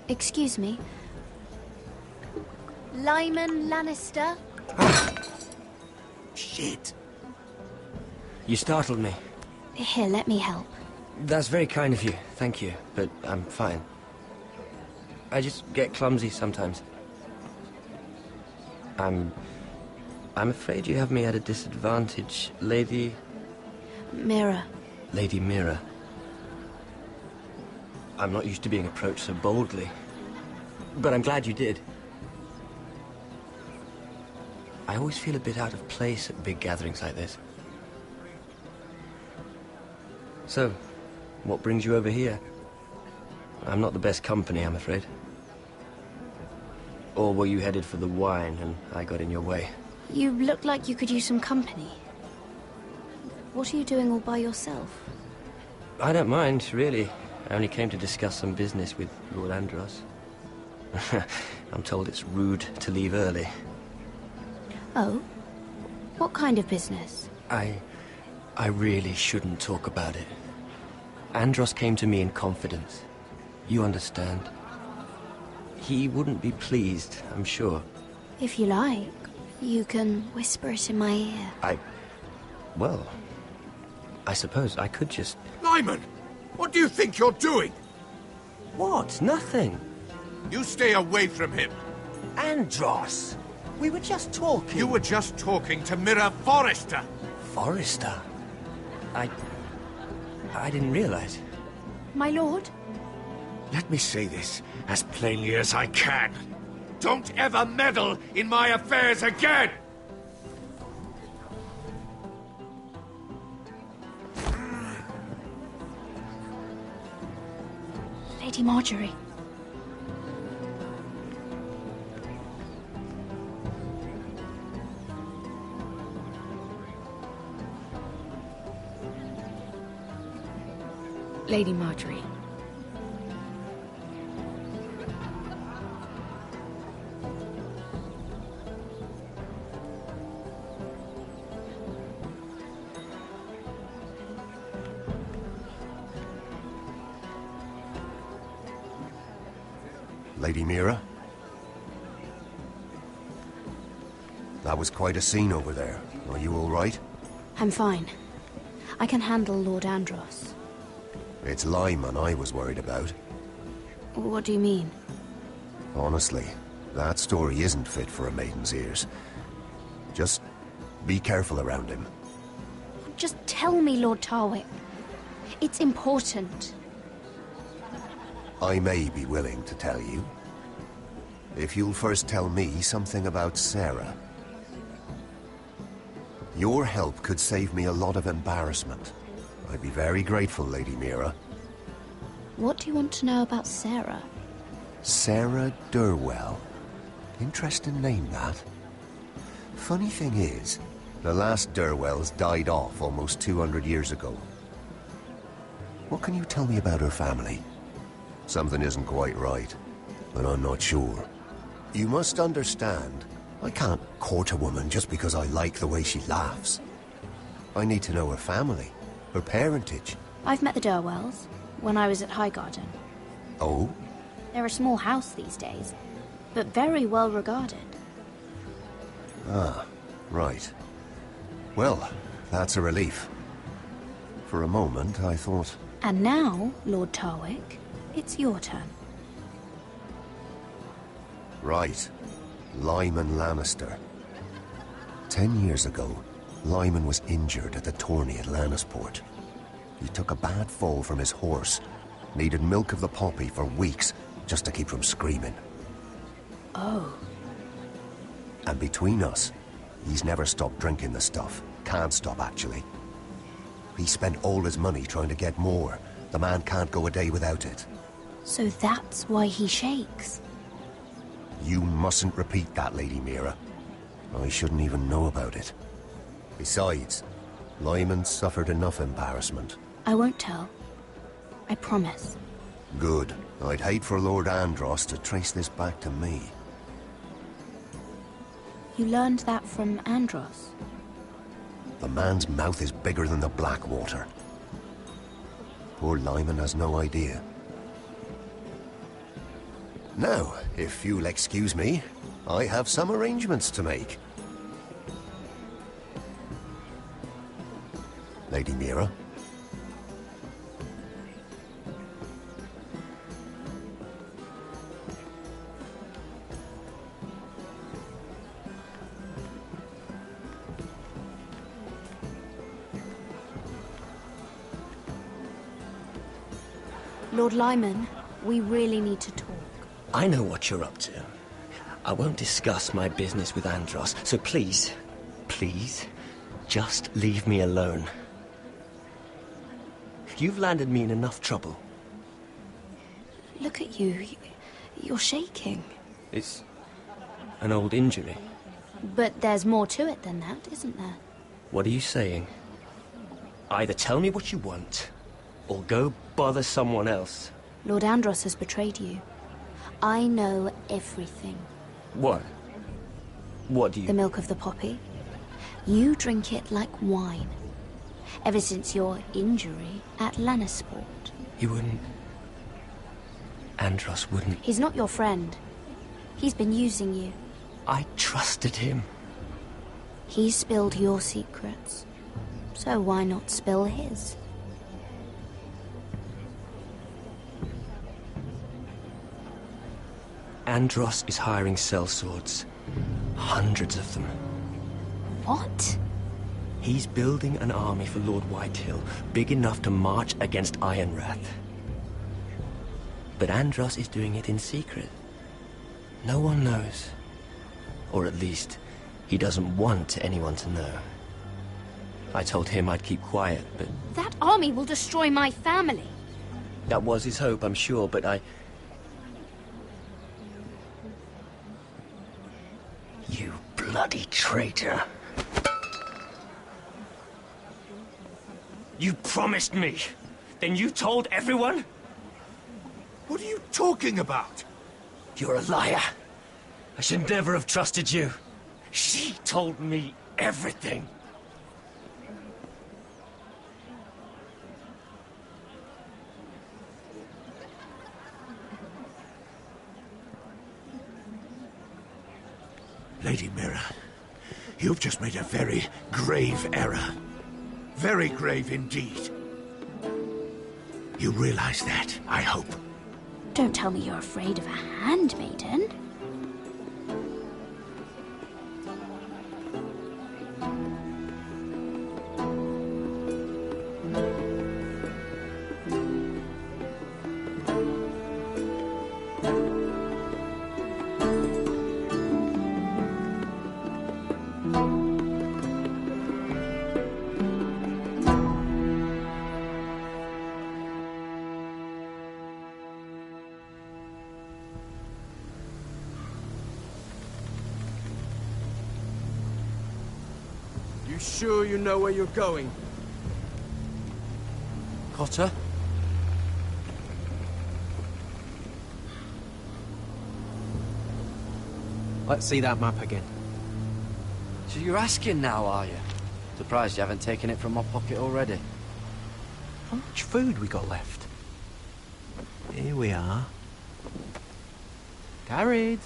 Excuse me. Lyman Lannister? Shit. You startled me. Here, let me help. That's very kind of you, thank you, but I'm fine. I just get clumsy sometimes. I'm afraid you have me at a disadvantage, Lady... Mira. Lady Mira. I'm not used to being approached so boldly, but I'm glad you did. I always feel a bit out of place at big gatherings like this. So, what brings you over here? I'm not the best company, I'm afraid. Or were you headed for the wine and I got in your way? You look like you could use some company. What are you doing all by yourself? I don't mind, really. I only came to discuss some business with Lord Andros. I'm told it's rude to leave early. Oh? What kind of business? I really shouldn't talk about it. Andros came to me in confidence. You understand? He wouldn't be pleased, I'm sure. If you like, you can whisper it in my ear. Well, I suppose I could just... Lyman! What do you think you're doing? What? Nothing. You stay away from him. Andros! We were just talking. You were just talking to Mira Forrester. Forrester? I didn't realize. My lord? Let me say this as plainly as I can. Don't ever meddle in my affairs again! Lady Marjorie. Lady Marjorie. Lady Mira? That was quite a scene over there. Are you all right? I'm fine. I can handle Lord Andros. It's Lyman I was worried about. What do you mean? Honestly, that story isn't fit for a maiden's ears. Just be careful around him. Just tell me, Lord Tarwick. It's important. I may be willing to tell you. If you'll first tell me something about Sarah. Your help could save me a lot of embarrassment. I'd be very grateful, Lady Mira. What do you want to know about Sarah? Sarah Durwell. Interesting name, that. Funny thing is, the last Durwells died off almost 200 years ago. What can you tell me about her family? Something isn't quite right, but I'm not sure. You must understand, I can't court a woman just because I like the way she laughs. I need to know her family, her parentage. I've met the Durwells when I was at Highgarden. Oh? They're a small house these days, but very well regarded. Ah, right. Well, that's a relief. For a moment, I thought... And now, Lord Tarwick, it's your turn. Right. Lyman Lannister. 10 years ago, Lyman was injured at the tourney at Lannisport. He took a bad fall from his horse. Needed milk of the poppy for weeks just to keep from screaming. Oh. And between us, he's never stopped drinking the stuff. Can't stop, actually. He spent all his money trying to get more. The man can't go a day without it. So that's why he shakes. You mustn't repeat that, Lady Mira. I shouldn't even know about it. Besides, Lyman suffered enough embarrassment. I won't tell. I promise. Good. I'd hate for Lord Andros to trace this back to me. You learned that from Andros? The man's mouth is bigger than the Blackwater. Poor Lyman has no idea. Now, if you'll excuse me, I have some arrangements to make. Lady Mira? Lord Lyman, we really need to talk. I know what you're up to. I won't discuss my business with Andros, so please, just leave me alone. You've landed me in enough trouble. Look at you. You're shaking. It's an old injury. But there's more to it than that, isn't there? What are you saying? Either tell me what you want, or go bother someone else. Lord Andros has betrayed you. I know everything. What? What do you... The milk of the poppy. You drink it like wine. Ever since your injury at Lannisport. He wouldn't... Andros wouldn't... He's not your friend. He's been using you. I trusted him. He spilled your secrets. So why not spill his? Andros is hiring sellswords. Hundreds of them. What? He's building an army for Lord Whitehill, big enough to march against Ironrath. But Andros is doing it in secret. No one knows. Or at least, he doesn't want anyone to know. I told him I'd keep quiet, but... That army will destroy my family. That was his hope, I'm sure, but I... You bloody traitor. You promised me. Then you told everyone? What are you talking about? You're a liar. I should never have trusted you. She told me everything. Lady Mira, you've just made a very grave error. Very grave indeed. You realize that, I hope. Don't tell me you're afraid of a handmaiden. You sure you know where you're going? Cotter? Let's see that map again. So you're asking now, are you? Surprised you haven't taken it from my pocket already. How much food we got left? Here we are. Carried.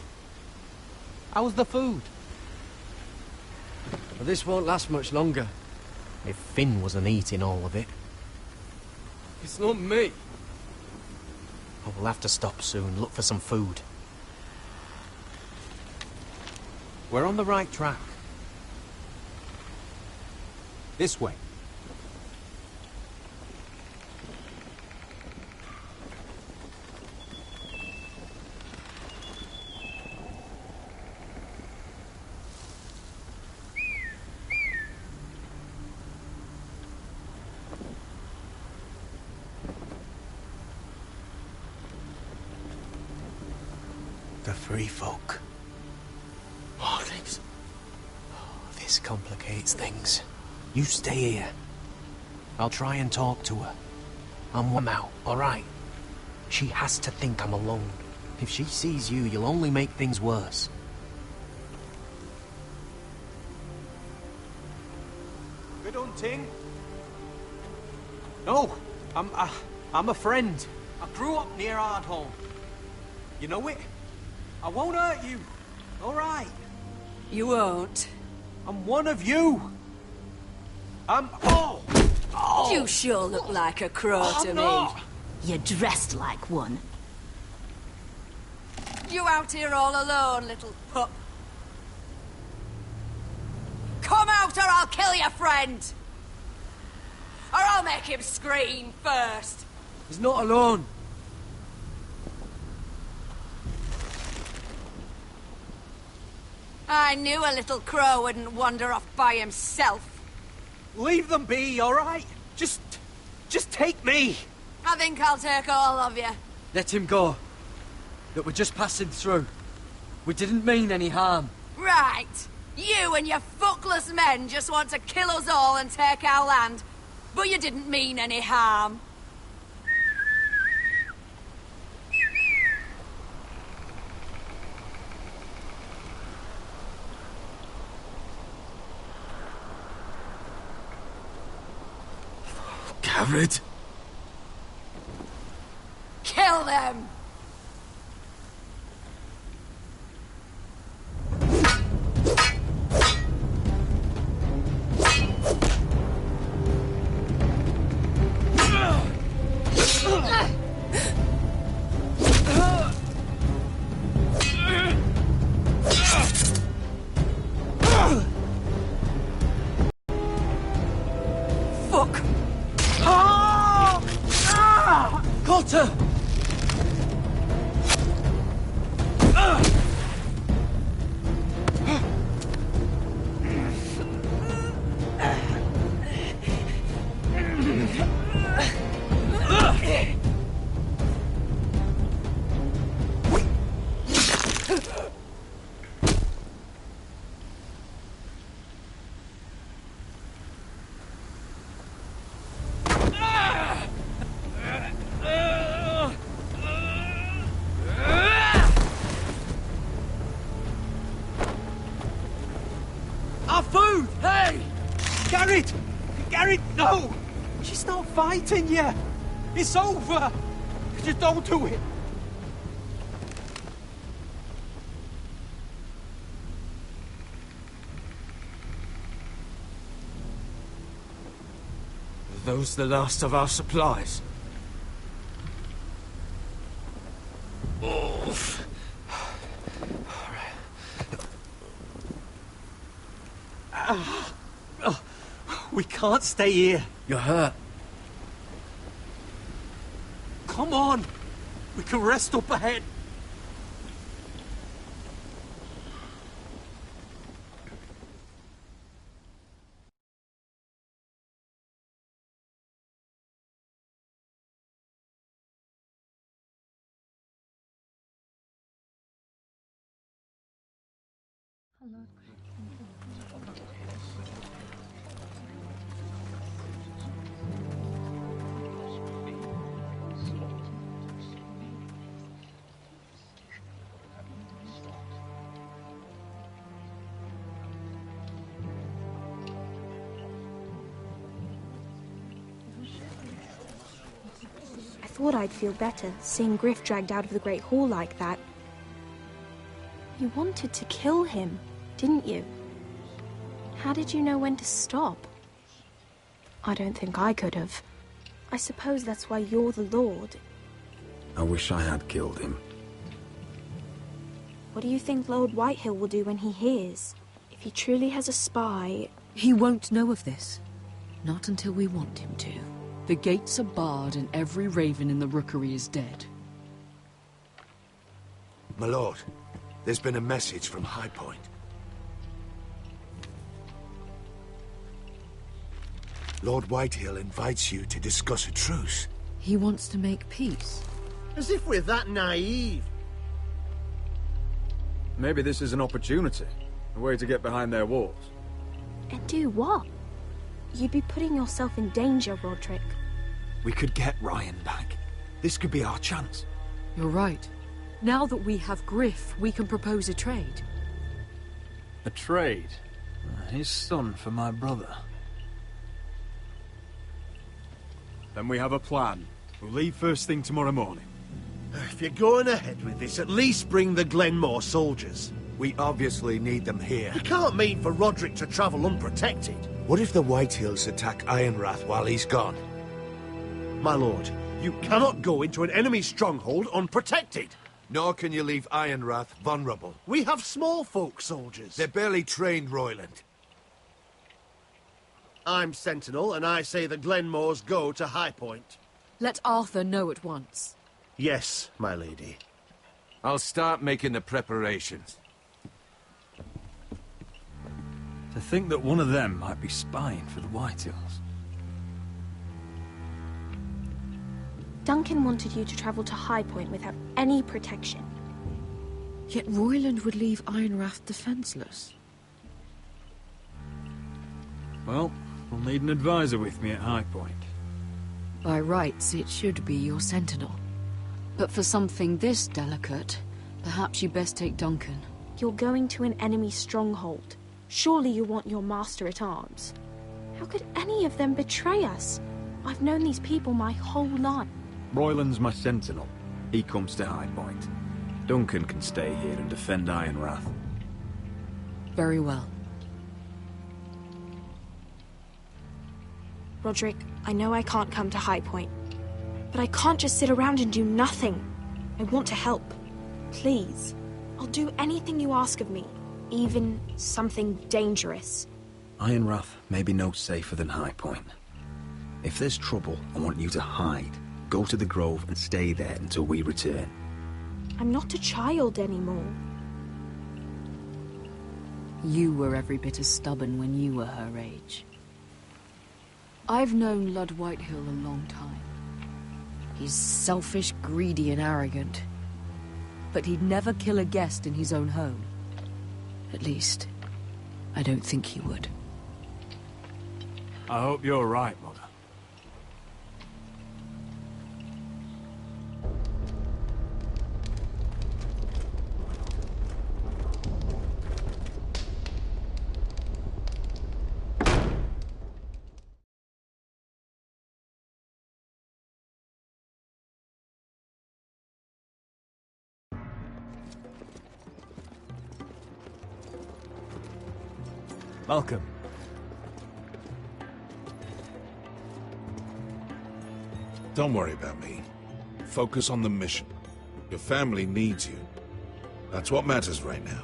How's the food? Well, this won't last much longer. If Finn wasn't eating all of it. It's not me. Oh, we'll have to stop soon, look for some food. We're on the right track. This way. The free folk. Morlings. Oh, this complicates things. You stay here. I'll try and talk to her. I'm out, alright? She has to think I'm alone. If she sees you, you'll only make things worse. Good hunting. No, I'm a friend. I grew up near Ardhorn. You know it? I won't hurt you. All right. You won't. I'm one of you. Oh! You sure look like a crow to me. Not. You're dressed like one. You out here all alone, little pup? Come out or I'll kill your friend! Or I'll make him scream first! He's not alone. I knew a little crow wouldn't wander off by himself. Leave them be, all right? Just take me. I think I'll take all of you. Let him go. That we're just passing through. We didn't mean any harm. Right. You and your fuckless men just want to kill us all and take our land. But you didn't mean any harm. Garrett. Kill them! Fuck! Coulter! Our food! Hey! Garrett! Garrett, no! She's not fighting yet! It's over! Just don't do it! Are those the last of our supplies? Oof. We can't stay here. You're hurt. Come on. We can rest up ahead. I thought I'd feel better, seeing Griff dragged out of the Great Hall like that. You wanted to kill him, didn't you? How did you know when to stop? I don't think I could have. I suppose that's why you're the Lord. I wish I had killed him. What do you think Lord Whitehill will do when he hears? If he truly has a spy... He won't know of this. Not until we want him to. The gates are barred and every raven in the rookery is dead. My lord, there's been a message from High Point. Lord Whitehill invites you to discuss a truce. He wants to make peace. As if we're that naive. Maybe this is an opportunity. A way to get behind their walls. And do what? You'd be putting yourself in danger, Roderick. We could get Ryan back. This could be our chance. You're right. Now that we have Griff, we can propose a trade. A trade? His son for my brother. Then we have a plan. We'll leave first thing tomorrow morning. If you're going ahead with this, at least bring the Glenmore soldiers. We obviously need them here. You can't mean for Roderick to travel unprotected. What if the Whitehills attack Ironrath while he's gone? My lord, you cannot go into an enemy stronghold unprotected. Nor can you leave Ironrath vulnerable. We have small folk soldiers. They're barely trained, Royland. I'm Sentinel, and I say the Glenmores go to High Point. Let Arthur know at once. Yes, my lady. I'll start making the preparations. To think that one of them might be spying for the Whitehills. Duncan wanted you to travel to High Point without any protection. Yet Royland would leave Ironrath defenseless. Well, we'll need an advisor with me at High Point. By rights, it should be your sentinel. But for something this delicate, perhaps you best take Duncan. You're going to an enemy stronghold. Surely you want your master-at-arms. How could any of them betray us? I've known these people my whole life. Royland's my sentinel. He comes to High Point. Duncan can stay here and defend Ironrath. Very well. Roderick, I know I can't come to High Point, but I can't just sit around and do nothing. I want to help. Please. I'll do anything you ask of me, even something dangerous. Ironrath may be no safer than High Point. If there's trouble, I want you to hide. Go to the Grove and stay there until we return. I'm not a child anymore. You were every bit as stubborn when you were her age. I've known Lud Whitehill a long time. He's selfish, greedy, and arrogant. But he'd never kill a guest in his own home. At least, I don't think he would. I hope you're right, Mother. Malcolm. Don't worry about me. Focus on the mission. Your family needs you. That's what matters right now.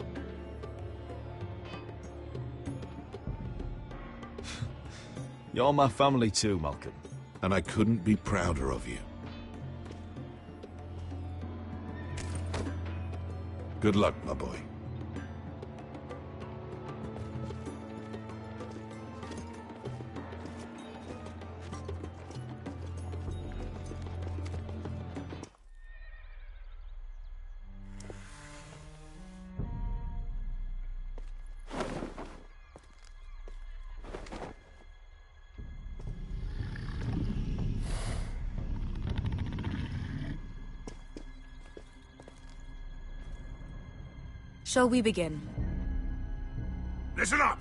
You're my family too, Malcolm. And I couldn't be prouder of you. Good luck, my boy. Shall we begin? Listen up!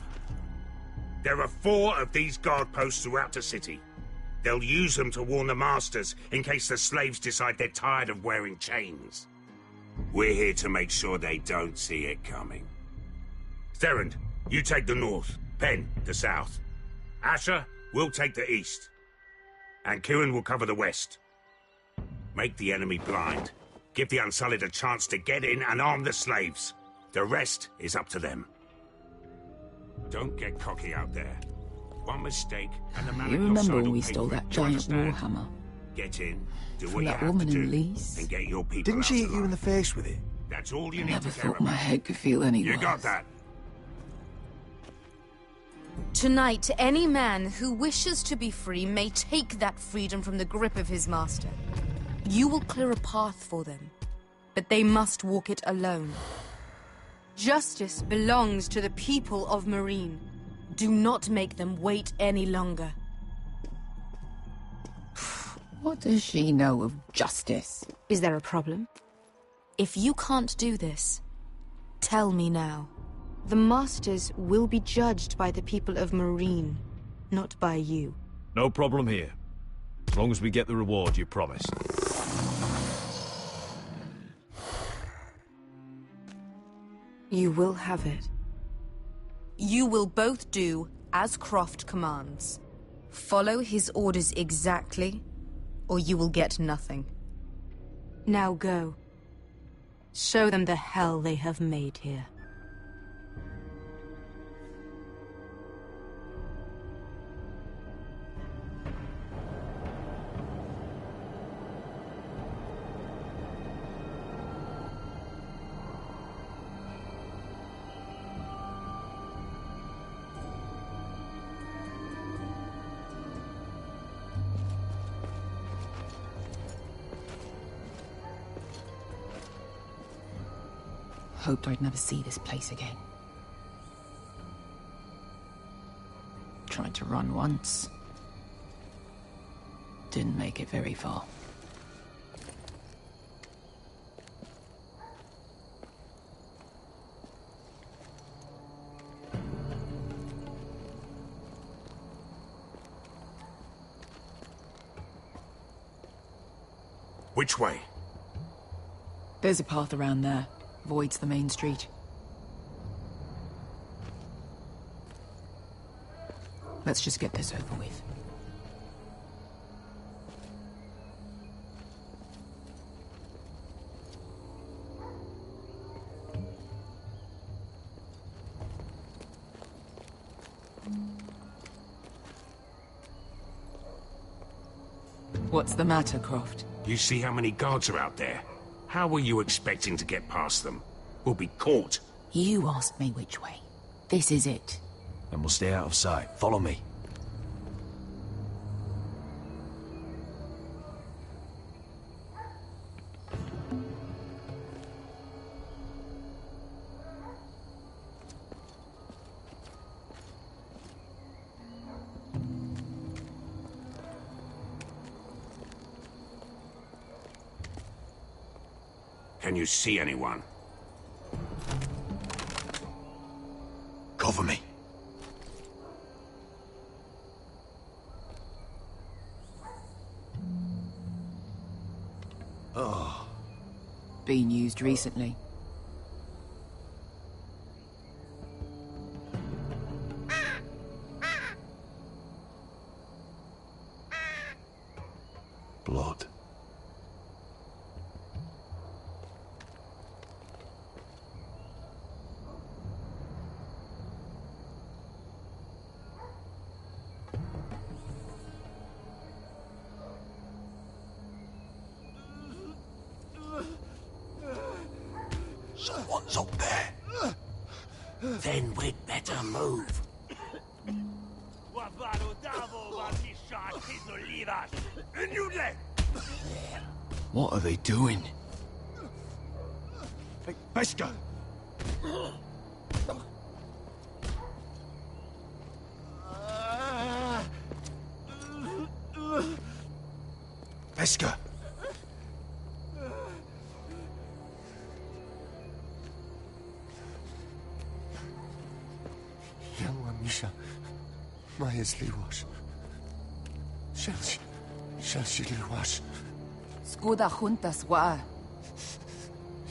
There are 4 of these guard posts throughout the city. They'll use them to warn the masters in case the slaves decide they're tired of wearing chains. We're here to make sure they don't see it coming. Therend, you take the north. Penn, the south. Asher, we'll take the east. And Kieran will cover the west. Make the enemy blind. Give the Unsullied a chance to get in and arm the slaves. The rest is up to them. Don't get cocky out there. One mistake, and the man You at your remember side when will we pay stole for that it, you giant understand? warhammer? Get in, do From what you that have woman to in do, Lee's? and get your people Didn't out she hit you alive. in the face with it? That's all you I need never to care thought about. my head could feel any You worse. got that? Tonight, any man who wishes to be free may take that freedom from the grip of his master. You will clear a path for them, but they must walk it alone. Justice belongs to the people of Marine. Do not make them wait any longer. What does she know of justice? Is there a problem? If you can't do this, tell me now. The Masters will be judged by the people of Marine, not by you. No problem here. As long as we get the reward you promised. You will have it. You will both do as Croft commands. Follow his orders exactly, or you will get nothing. Now go. Show them the hell they have made here. Hoped I'd never see this place again. Tried to run once. Didn't make it very far. Which way? There's a path around there. Avoids the main street. Let's just get this over with. What's the matter, Croft? You see how many guards are out there? How were you expecting to get past them? We'll be caught. You asked me which way. This is it. Then we'll stay out of sight. Follow me. Can you see anyone? Cover me. Oh. Been used recently. Blood. Someone's up there. Then we'd better move. What are they doing? Hey, Pesca! Pesca! Yelwa Misha, Maya's Liwash. Shall she Liwash? Skuda juntas wa.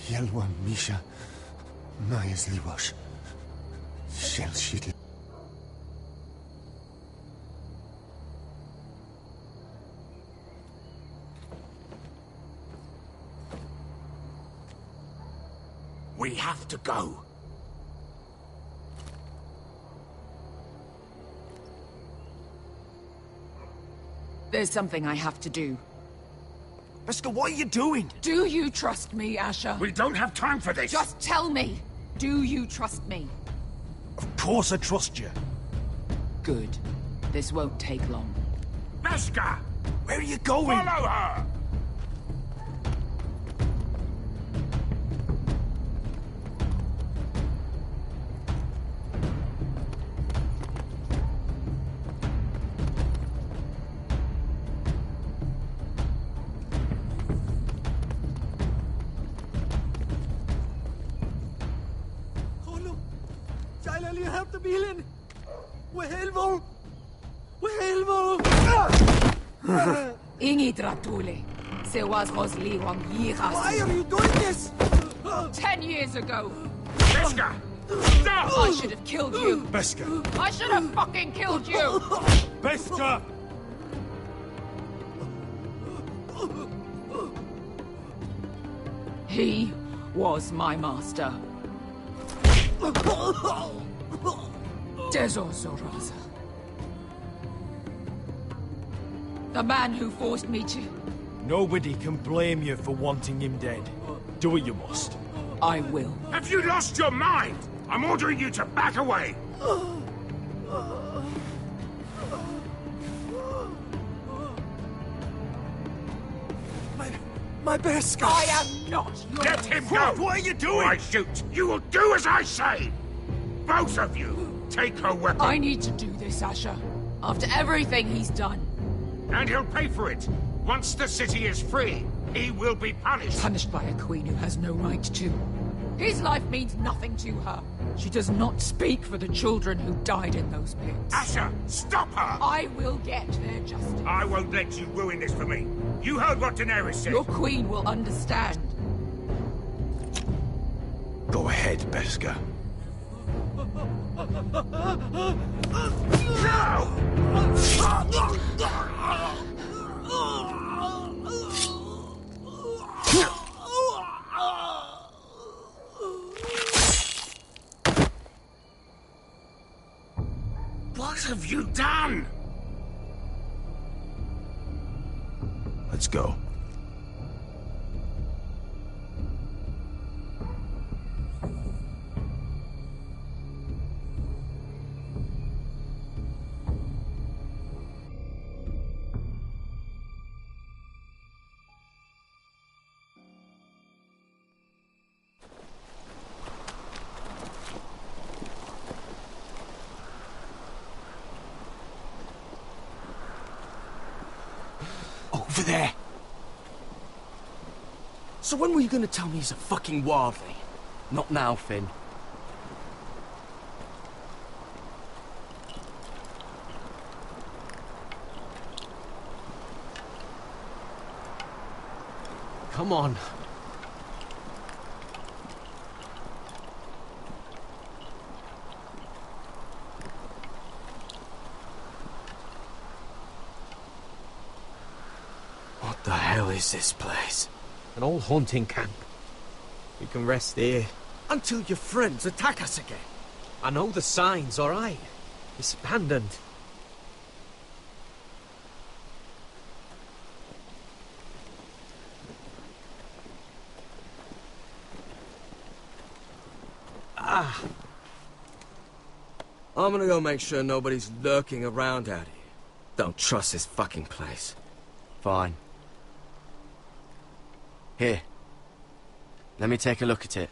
Yelwa Misha, Maya's Liwash. Shall she We have to go. There's something I have to do. Beskha, what are you doing? Do you trust me, Asher? We don't have time for this! Just tell me! Do you trust me? Of course I trust you. Good. This won't take long. Beskha! Where are you going? Follow her! Ingi Dratule. Se was Rosli Wang Yiras. Why are you doing this? 10 years ago. Beskha! Stop! I should have killed you. Beskha! I should have fucking killed you. Beskha! He was my master. Dezor Zoraza. The man who forced me to... Nobody can blame you for wanting him dead. Do what you must. I will. Have you lost your mind? I'm ordering you to back away! My Beskha! I am not your... Let him go! What are you doing? Or I shoot! You will do as I say! Both of you! Take her weapon! I need to do this, Asher. After everything he's done. And he'll pay for it! Once the city is free, he will be punished! Punished by a queen who has no right to. His life means nothing to her. She does not speak for the children who died in those pits. Asher, stop her! I will get their justice. I won't let you ruin this for me. You heard what Daenerys said. Your queen will understand. Go ahead, Beskha. What have you done? Let's go. Over there. So when were you gonna tell me he's a fucking wildling? Not now, Finn. Come on. What the hell is this place? An old hunting camp. We can rest here. Until your friends attack us again. I know the signs, all right. It's abandoned. I'm gonna go make sure nobody's lurking around out here. Don't trust this fucking place. Fine. Here. Let me take a look at it.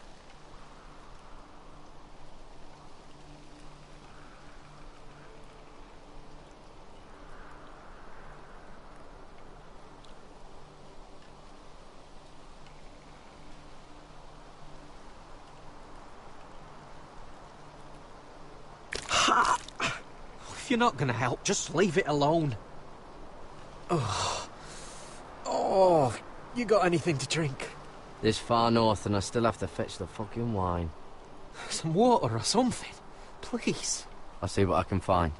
If you're not gonna help, just leave it alone. Oh, you got anything to drink? This far north and I still have to fetch the fucking wine. Some water or something, please. I'll see what I can find.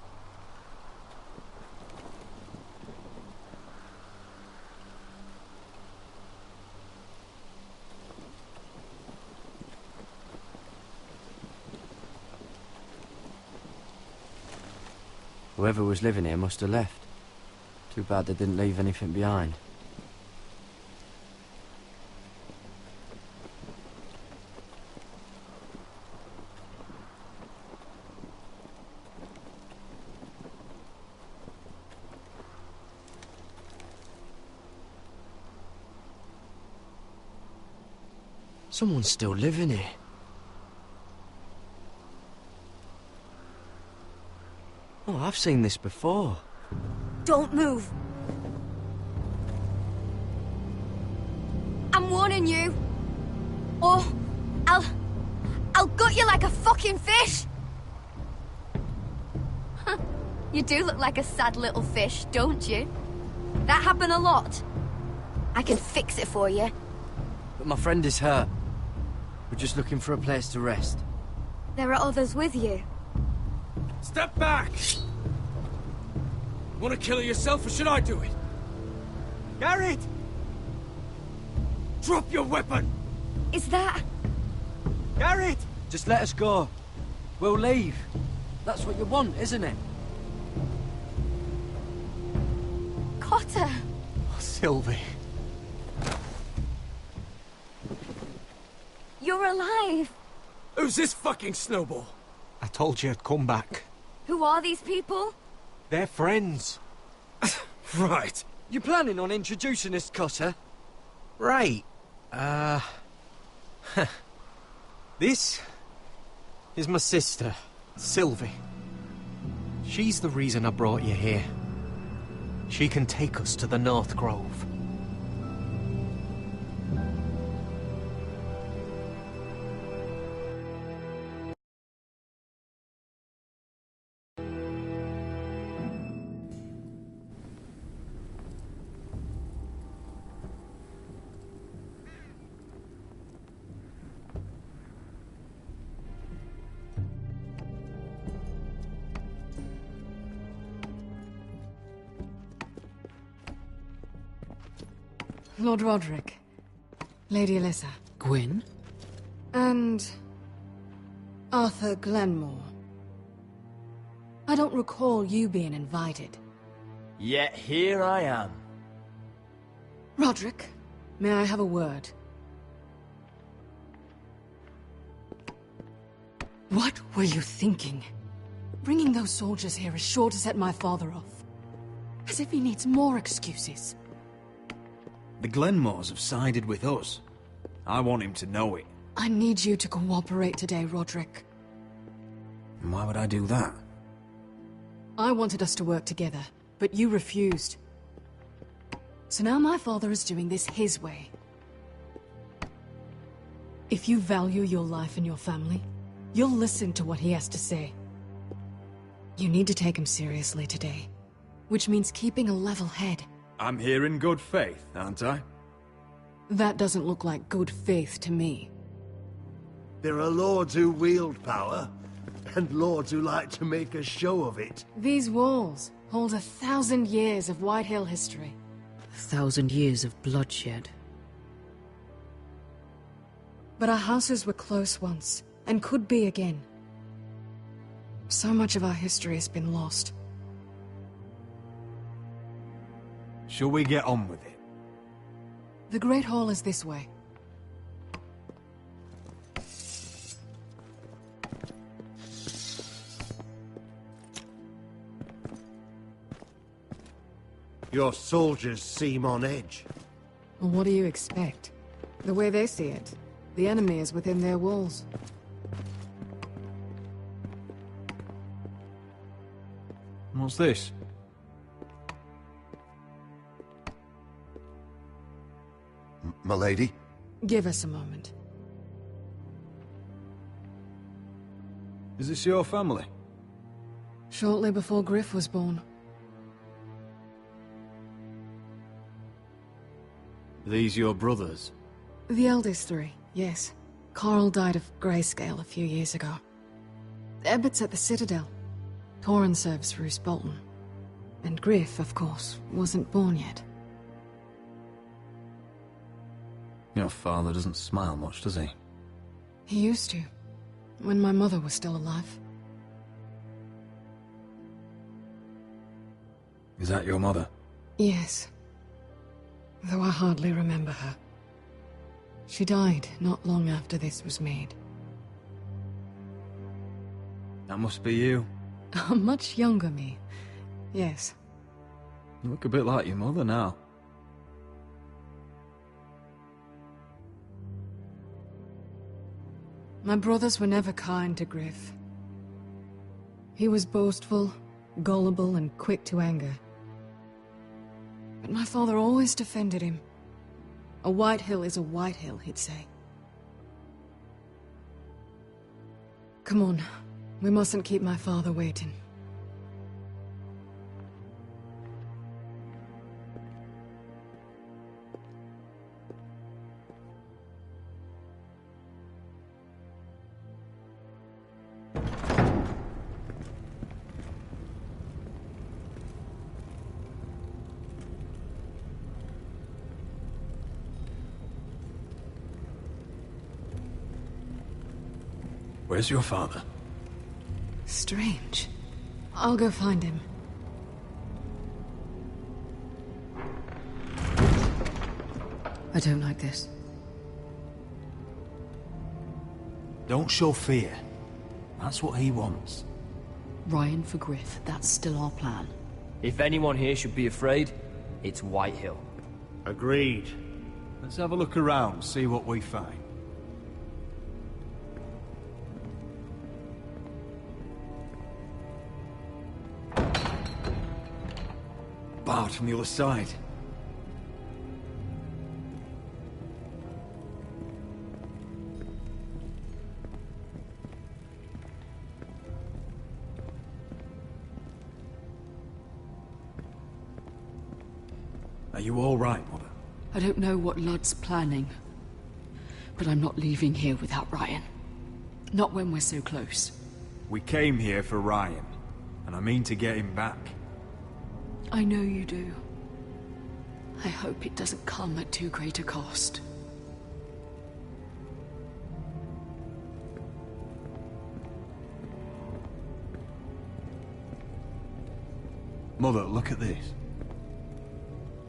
Whoever was living here must have left. Too bad they didn't leave anything behind. Someone's still living here. Oh, I've seen this before. Don't move. I'm warning you. Or I'll gut you like a fucking fish. You do look like a sad little fish, don't you? That happened a lot. I can fix it for you. But my friend is hurt. We're just looking for a place to rest. There are others with you. Step back! Want to kill her yourself, or should I do it? Garrett! Drop your weapon! Is that... Garrett! Just let us go. We'll leave. That's what you want, isn't it? Cotter! Sylvie. You're alive! Who's this fucking snowball? I told you I'd come back. Who are these people? They're friends. Right. You planning on introducing us, Cotter? Right. This is my sister, Sylvie. She's the reason I brought you here. She can take us to the North Grove. Lord Roderick, Lady Alyssa. Gwyn? And... Arthur Glenmore. I don't recall you being invited. Yet here I am. Roderick, may I have a word? What were you thinking? Bringing those soldiers here is sure to set my father off. As if he needs more excuses. The Glenmores have sided with us. I want him to know it. I need you to cooperate today, Roderick. And why would I do that? I wanted us to work together, but you refused. So now my father is doing this his way. If you value your life and your family, you'll listen to what he has to say. You need to take him seriously today, which means keeping a level head. I'm here in good faith, aren't I? That doesn't look like good faith to me. There are lords who wield power, and lords who like to make a show of it. These walls hold 1,000 years of White Hill history. 1,000 years of bloodshed. But our houses were close once, and could be again. So much of our history has been lost. Shall we get on with it? The Great Hall is this way. Your soldiers seem on edge. Well, what do you expect? The way they see it, the enemy is within their walls. What's this? Milady? Give us a moment. Is this your family? Shortly before Griff was born. These your brothers? The eldest three, yes. Carl died of grayscale a few years ago. Ebbert's at the Citadel. Torrin serves Roose Bolton. And Griff, of course, wasn't born yet. Your father doesn't smile much, does he? He used to, when my mother was still alive. Is that your mother? Yes. Though I hardly remember her. She died not long after this was made. That must be you. A much younger me. Yes. You look a bit like your mother now. My brothers were never kind to Griff. He was boastful, gullible, and quick to anger. But my father always defended him. A Whitehill is a Whitehill, he'd say. Come on. We mustn't keep my father waiting. Where's your father? Strange. I'll go find him. I don't like this. Don't show fear. That's what he wants. Ryan for Griff, that's still our plan. If anyone here should be afraid, it's Whitehill. Agreed. Let's have a look around, see what we find. Barred from the other side. Are you all right, Mother? I don't know what Ludd's planning, but I'm not leaving here without Ryan. Not when we're so close. We came here for Ryan, and I mean to get him back. I know you do. I hope it doesn't come at too great a cost. Mother, look at this.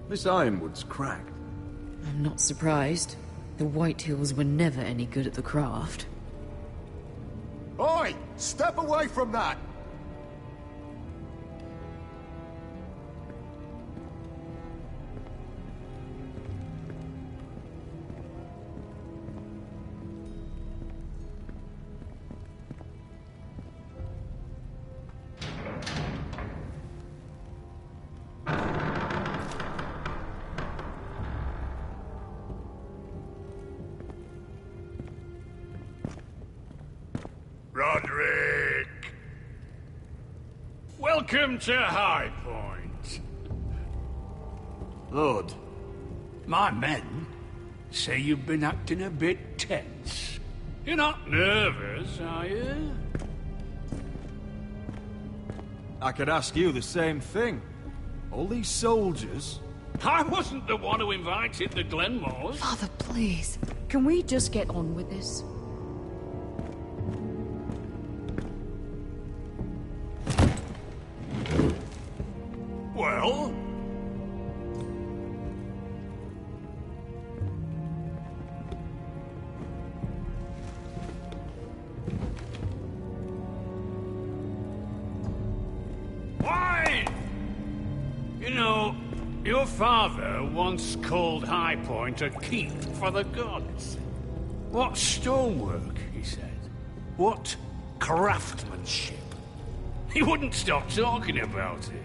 This ironwood's cracked. I'm not surprised. The Whitehills were never any good at the craft. Oi! Step away from that! Roderick! Welcome to High Point. Lord, my men say you've been acting a bit tense. You're not nervous, are you? I could ask you the same thing. All these soldiers... I wasn't the one who invited the Glenmores. Father, please. Can we just get on with this? Well? Why? You know, your father once called High Point a keep for the gods. What stonework, he said. What craftsmanship. He wouldn't stop talking about it.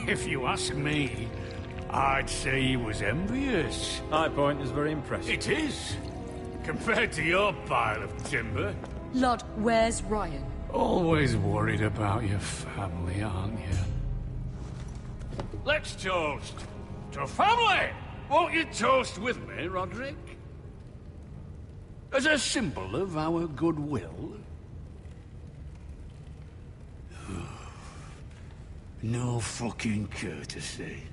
If you ask me, I'd say he was envious. High Point is very impressive. It is. Compared to your pile of timber. Ludd, where's Ryan? Always worried about your family, aren't you? Let's toast to family! Won't you toast with me, Roderick? As a symbol of our goodwill. No fucking courtesy.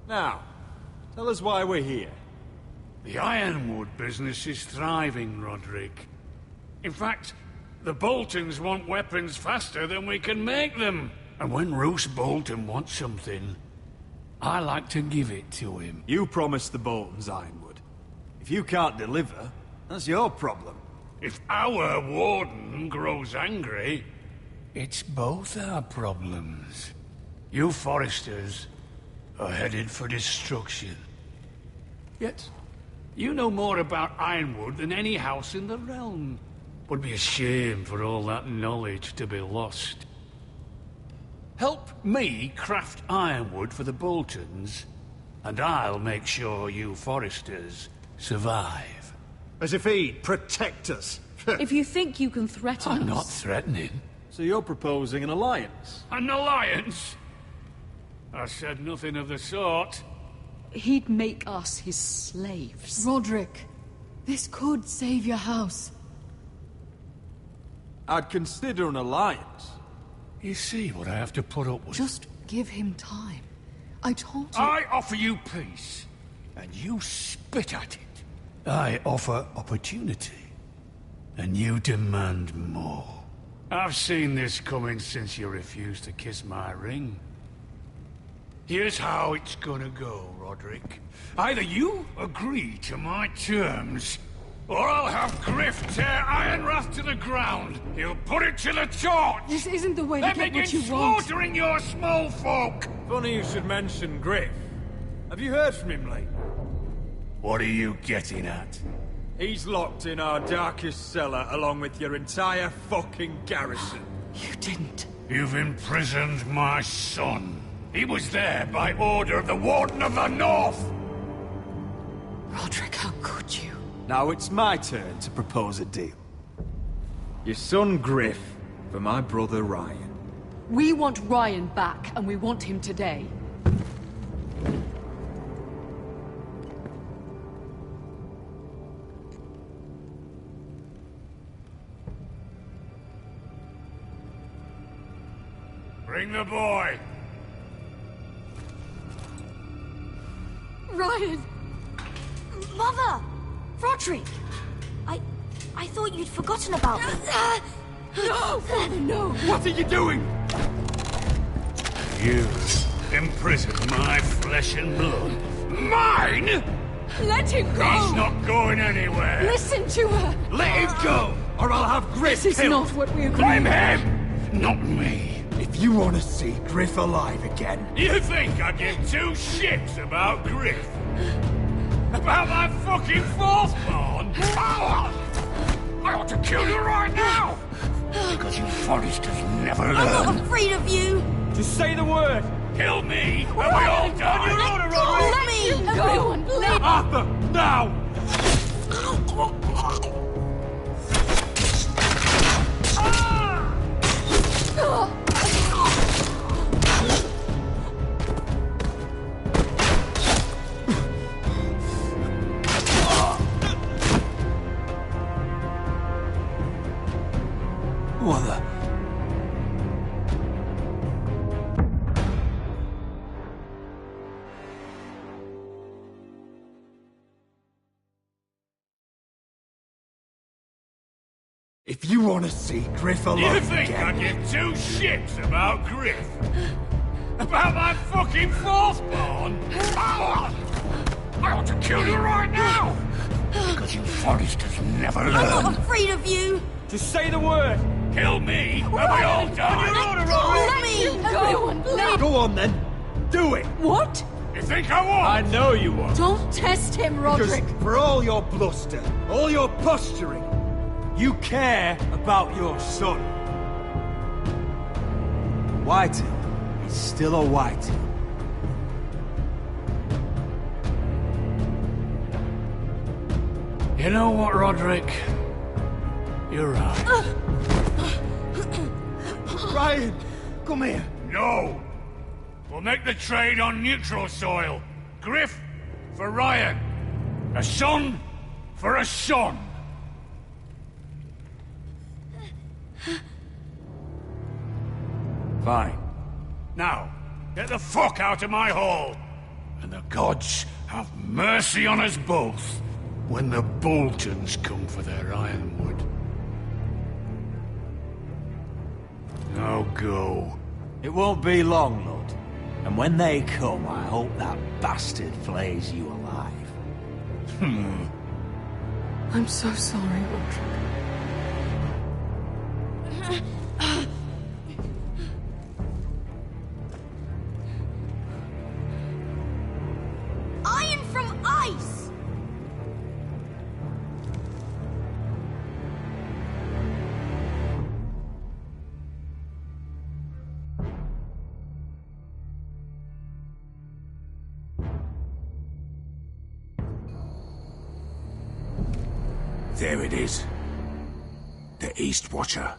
Now, tell us why we're here. The ironwood business is thriving, Roderick. In fact, The Boltons want weapons faster than we can make them. And when Roose Bolton wants something, I like to give it to him. You promised the Boltons Ironwood. If you can't deliver, that's your problem. If our warden grows angry, it's both our problems. You Foresters are headed for destruction. Yet, you know more about Ironwood than any house in the realm. Would be a shame for all that knowledge to be lost. Help me craft ironwood for the Boltons, and I'll make sure you Foresters survive. As if he'd protect us. If you think you can threaten us... I'm not threatening. So you're proposing an alliance? An alliance? I said nothing of the sort. He'd make us his slaves. Roderick, this could save your house. I'd consider an alliance. You see what I have to put up with? Just give him time. I told you... I offer you peace, and you spit at it. I offer opportunity, and you demand more. I've seen this coming since you refused to kiss my ring. Here's how it's gonna go, Roderick. Either you agree to my terms, or I'll have Griff tear Ironrath to the ground. He'll put it to the torch. This isn't the way to get what you want. Slaughtering your small folk. Funny you should mention Griff. Have you heard from him lately? What are you getting at? He's locked in our darkest cellar along with your entire fucking garrison. You didn't. You've imprisoned my son. He was there by order of the Warden of the North. Roderick, how could you? Now it's my turn to propose a deal. Your son Griff for my brother Ryan. We want Ryan back, and we want him today. Bring the boy. Ryan! Mother! Roderick! I thought you'd forgotten about me. No! No! What are you doing? You imprison my flesh and blood. Mine? Let him go! He's not going anywhere. Listen to her! Let him go, or I'll have Griff This is killed. not what we agreed. Blame him, not me. If you want to see Griff alive again... You think I give two shits about Griff? About my fucking fourthborn? I ought to kill you right now! Because you Foresters never learn. I'm not afraid of you! Just say the word! Kill me, and we all die! Let me! Everyone, please! Arthur, now! What the... If you want to see Griff alive You think again... I give two shits about Griff? About my fucking fourthborn? I ought to kill you right now! Because you Foresters never learn. I'm not afraid of you! Just say the word! Kill me, and we all die! Let me! Everyone, please! Go on then! Do it! What? You think I won't? I know you won't! Don't test him, Because Roderick! for all your bluster, all your posturing, you care about your son. Whitehall is still a Whitehall. You know what, Roderick? You're right. Ryan, come here. No! We'll make the trade on neutral soil. Griff for Ryan. A son for a son. Fine. Now, get the fuck out of my hall. And the gods have mercy on us both when the Boltons come for their ironwood. Now go. It won't be long, Lord. And when they come, I hope that bastard flays you alive. I'm so sorry, Roderick. Iron from ice! There it is. The East Watcher.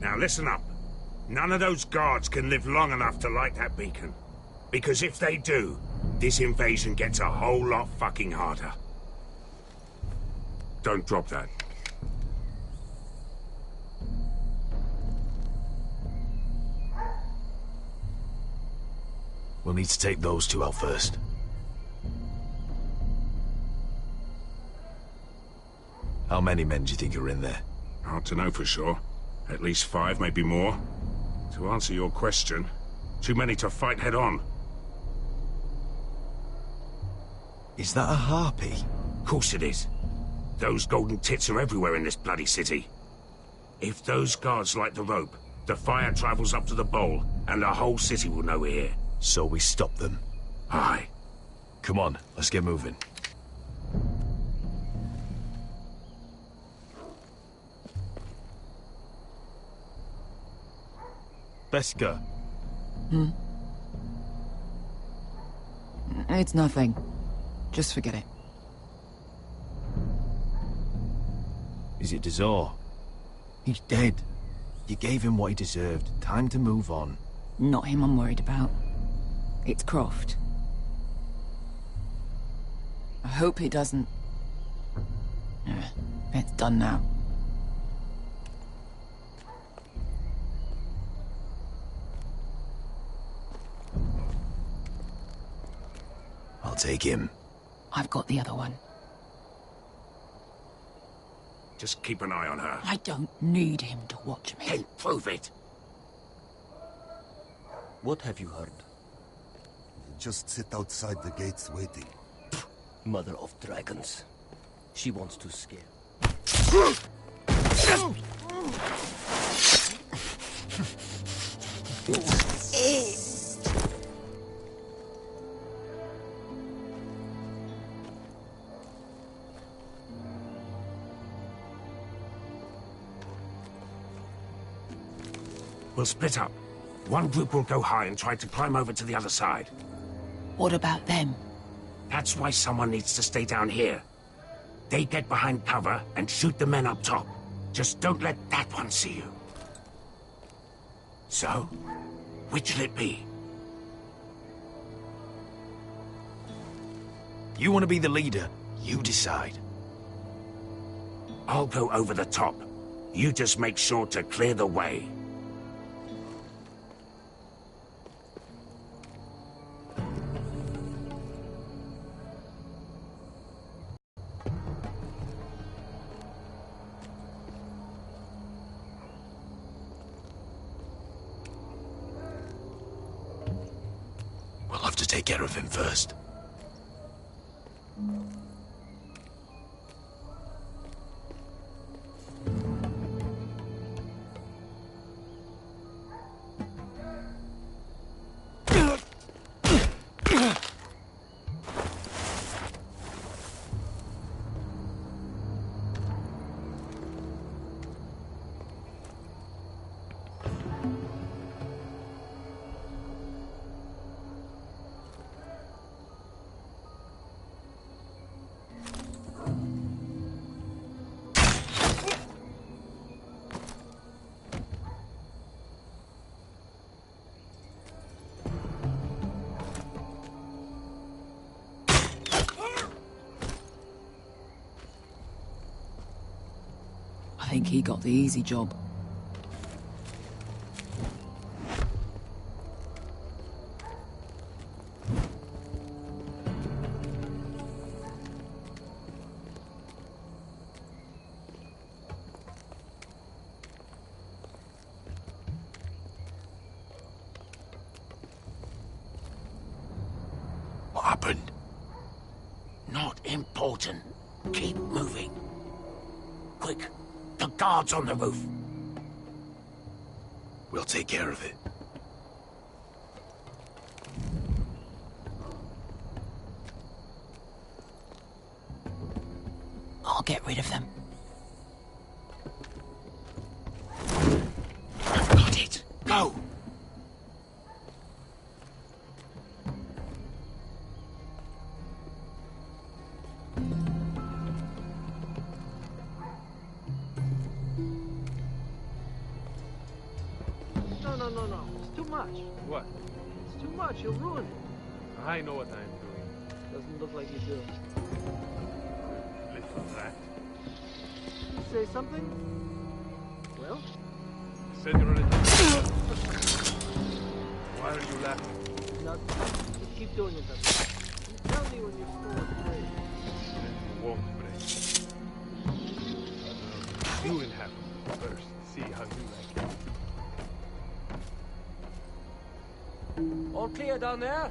Now listen up. None of those guards can live long enough to light that beacon. Because if they do, this invasion gets a whole lot fucking harder. Don't drop that. We'll need to take those two out first. How many men do you think are in there? Hard to know for sure. At least 5, maybe more. To answer your question, too many to fight head on. Is that a harpy? Of course it is. Those golden tits are everywhere in this bloody city. If those guards light the rope, the fire travels up to the bowl, and the whole city will know we're here. So we stop them. Aye. Come on, let's get moving. Beska. It's nothing. Just forget it. Is it Dazor? He's dead. You gave him what he deserved. Time to move on. Not him I'm worried about. It's Croft. I hope he doesn't... It's done now. I'll take him. I've got the other one. Just keep an eye on her. I don't need him to watch me. Then prove it. What have you heard? Just sit outside the gates waiting. Mother of dragons. She wants to scare. We'll split up. One group will go high and try to climb over to the other side. What about them? That's why someone needs to stay down here. They get behind cover and shoot the men up top. Just don't let that one see you. So, which'll it be? You want to be the leader? You decide. I'll go over the top. You just make sure to clear the way. We'll have to take care of him first. I think he got the easy job. important. Keep moving. Quick, the guards on the roof. We'll take care of it. I'll get rid of them. I've got it. Go! No. It's too much. What? It's too much. You'll ruin it. I know what I'm doing. Doesn't look like you do. Little rat. You say something? Well? I said you're a little... Why are you laughing? Nothing. Just keep doing it, then. You tell me when your store's break. Then you won't break. You in heaven first. See how you like it. All clear down there?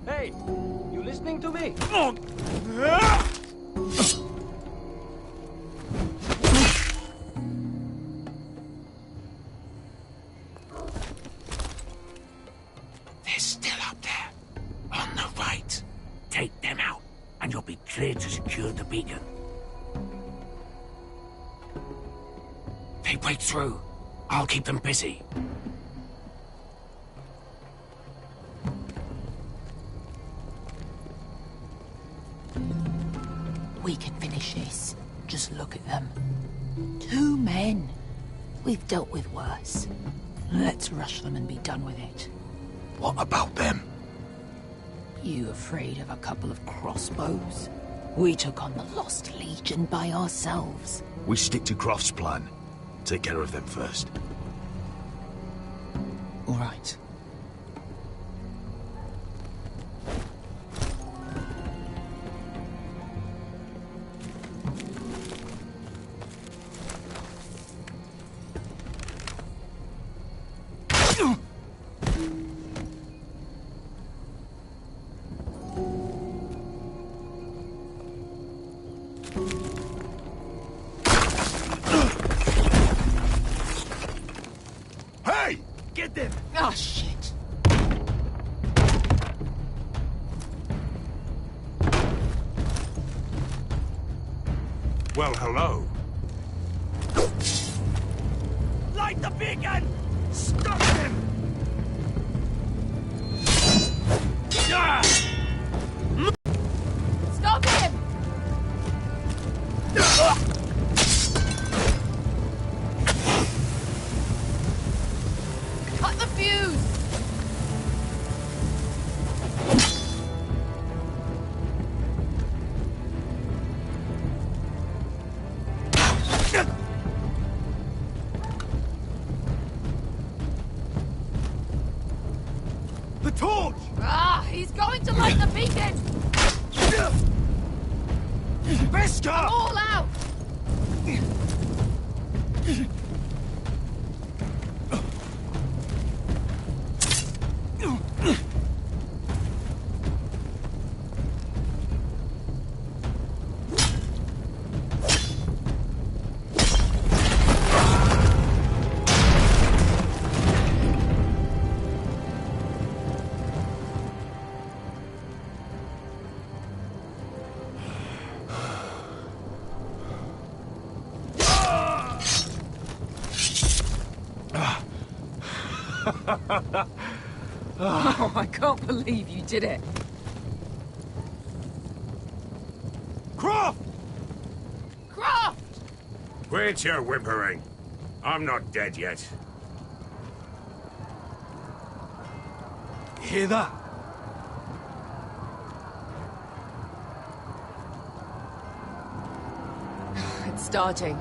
Hey, you listening to me? They're still up there. On the right. Take them out, and you'll be clear to secure the beacon. They break through. I'll keep them busy. We can finish this. Just look at them. 2 men. We've dealt with worse. Let's rush them and be done with it. What about them? You afraid of a couple of crossbows? We took on the Lost Legion by ourselves. We stick to Croft's plan. Take care of them first. All right. Hey! Get them! Ah, shit. Well, hello. Light the beacon! Stop him! Stop him! Cut the fuse! The torch! Ah, he's going to light the beacon! Beskar! All out! Oh, I can't believe you did it. Croft! Croft! Quit your whimpering. I'm not dead yet. You hear that? It's starting.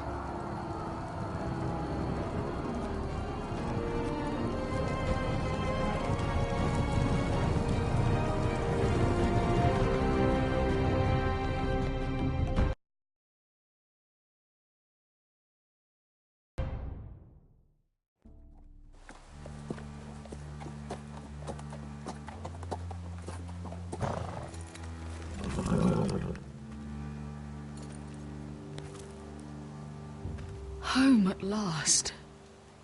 Home at last.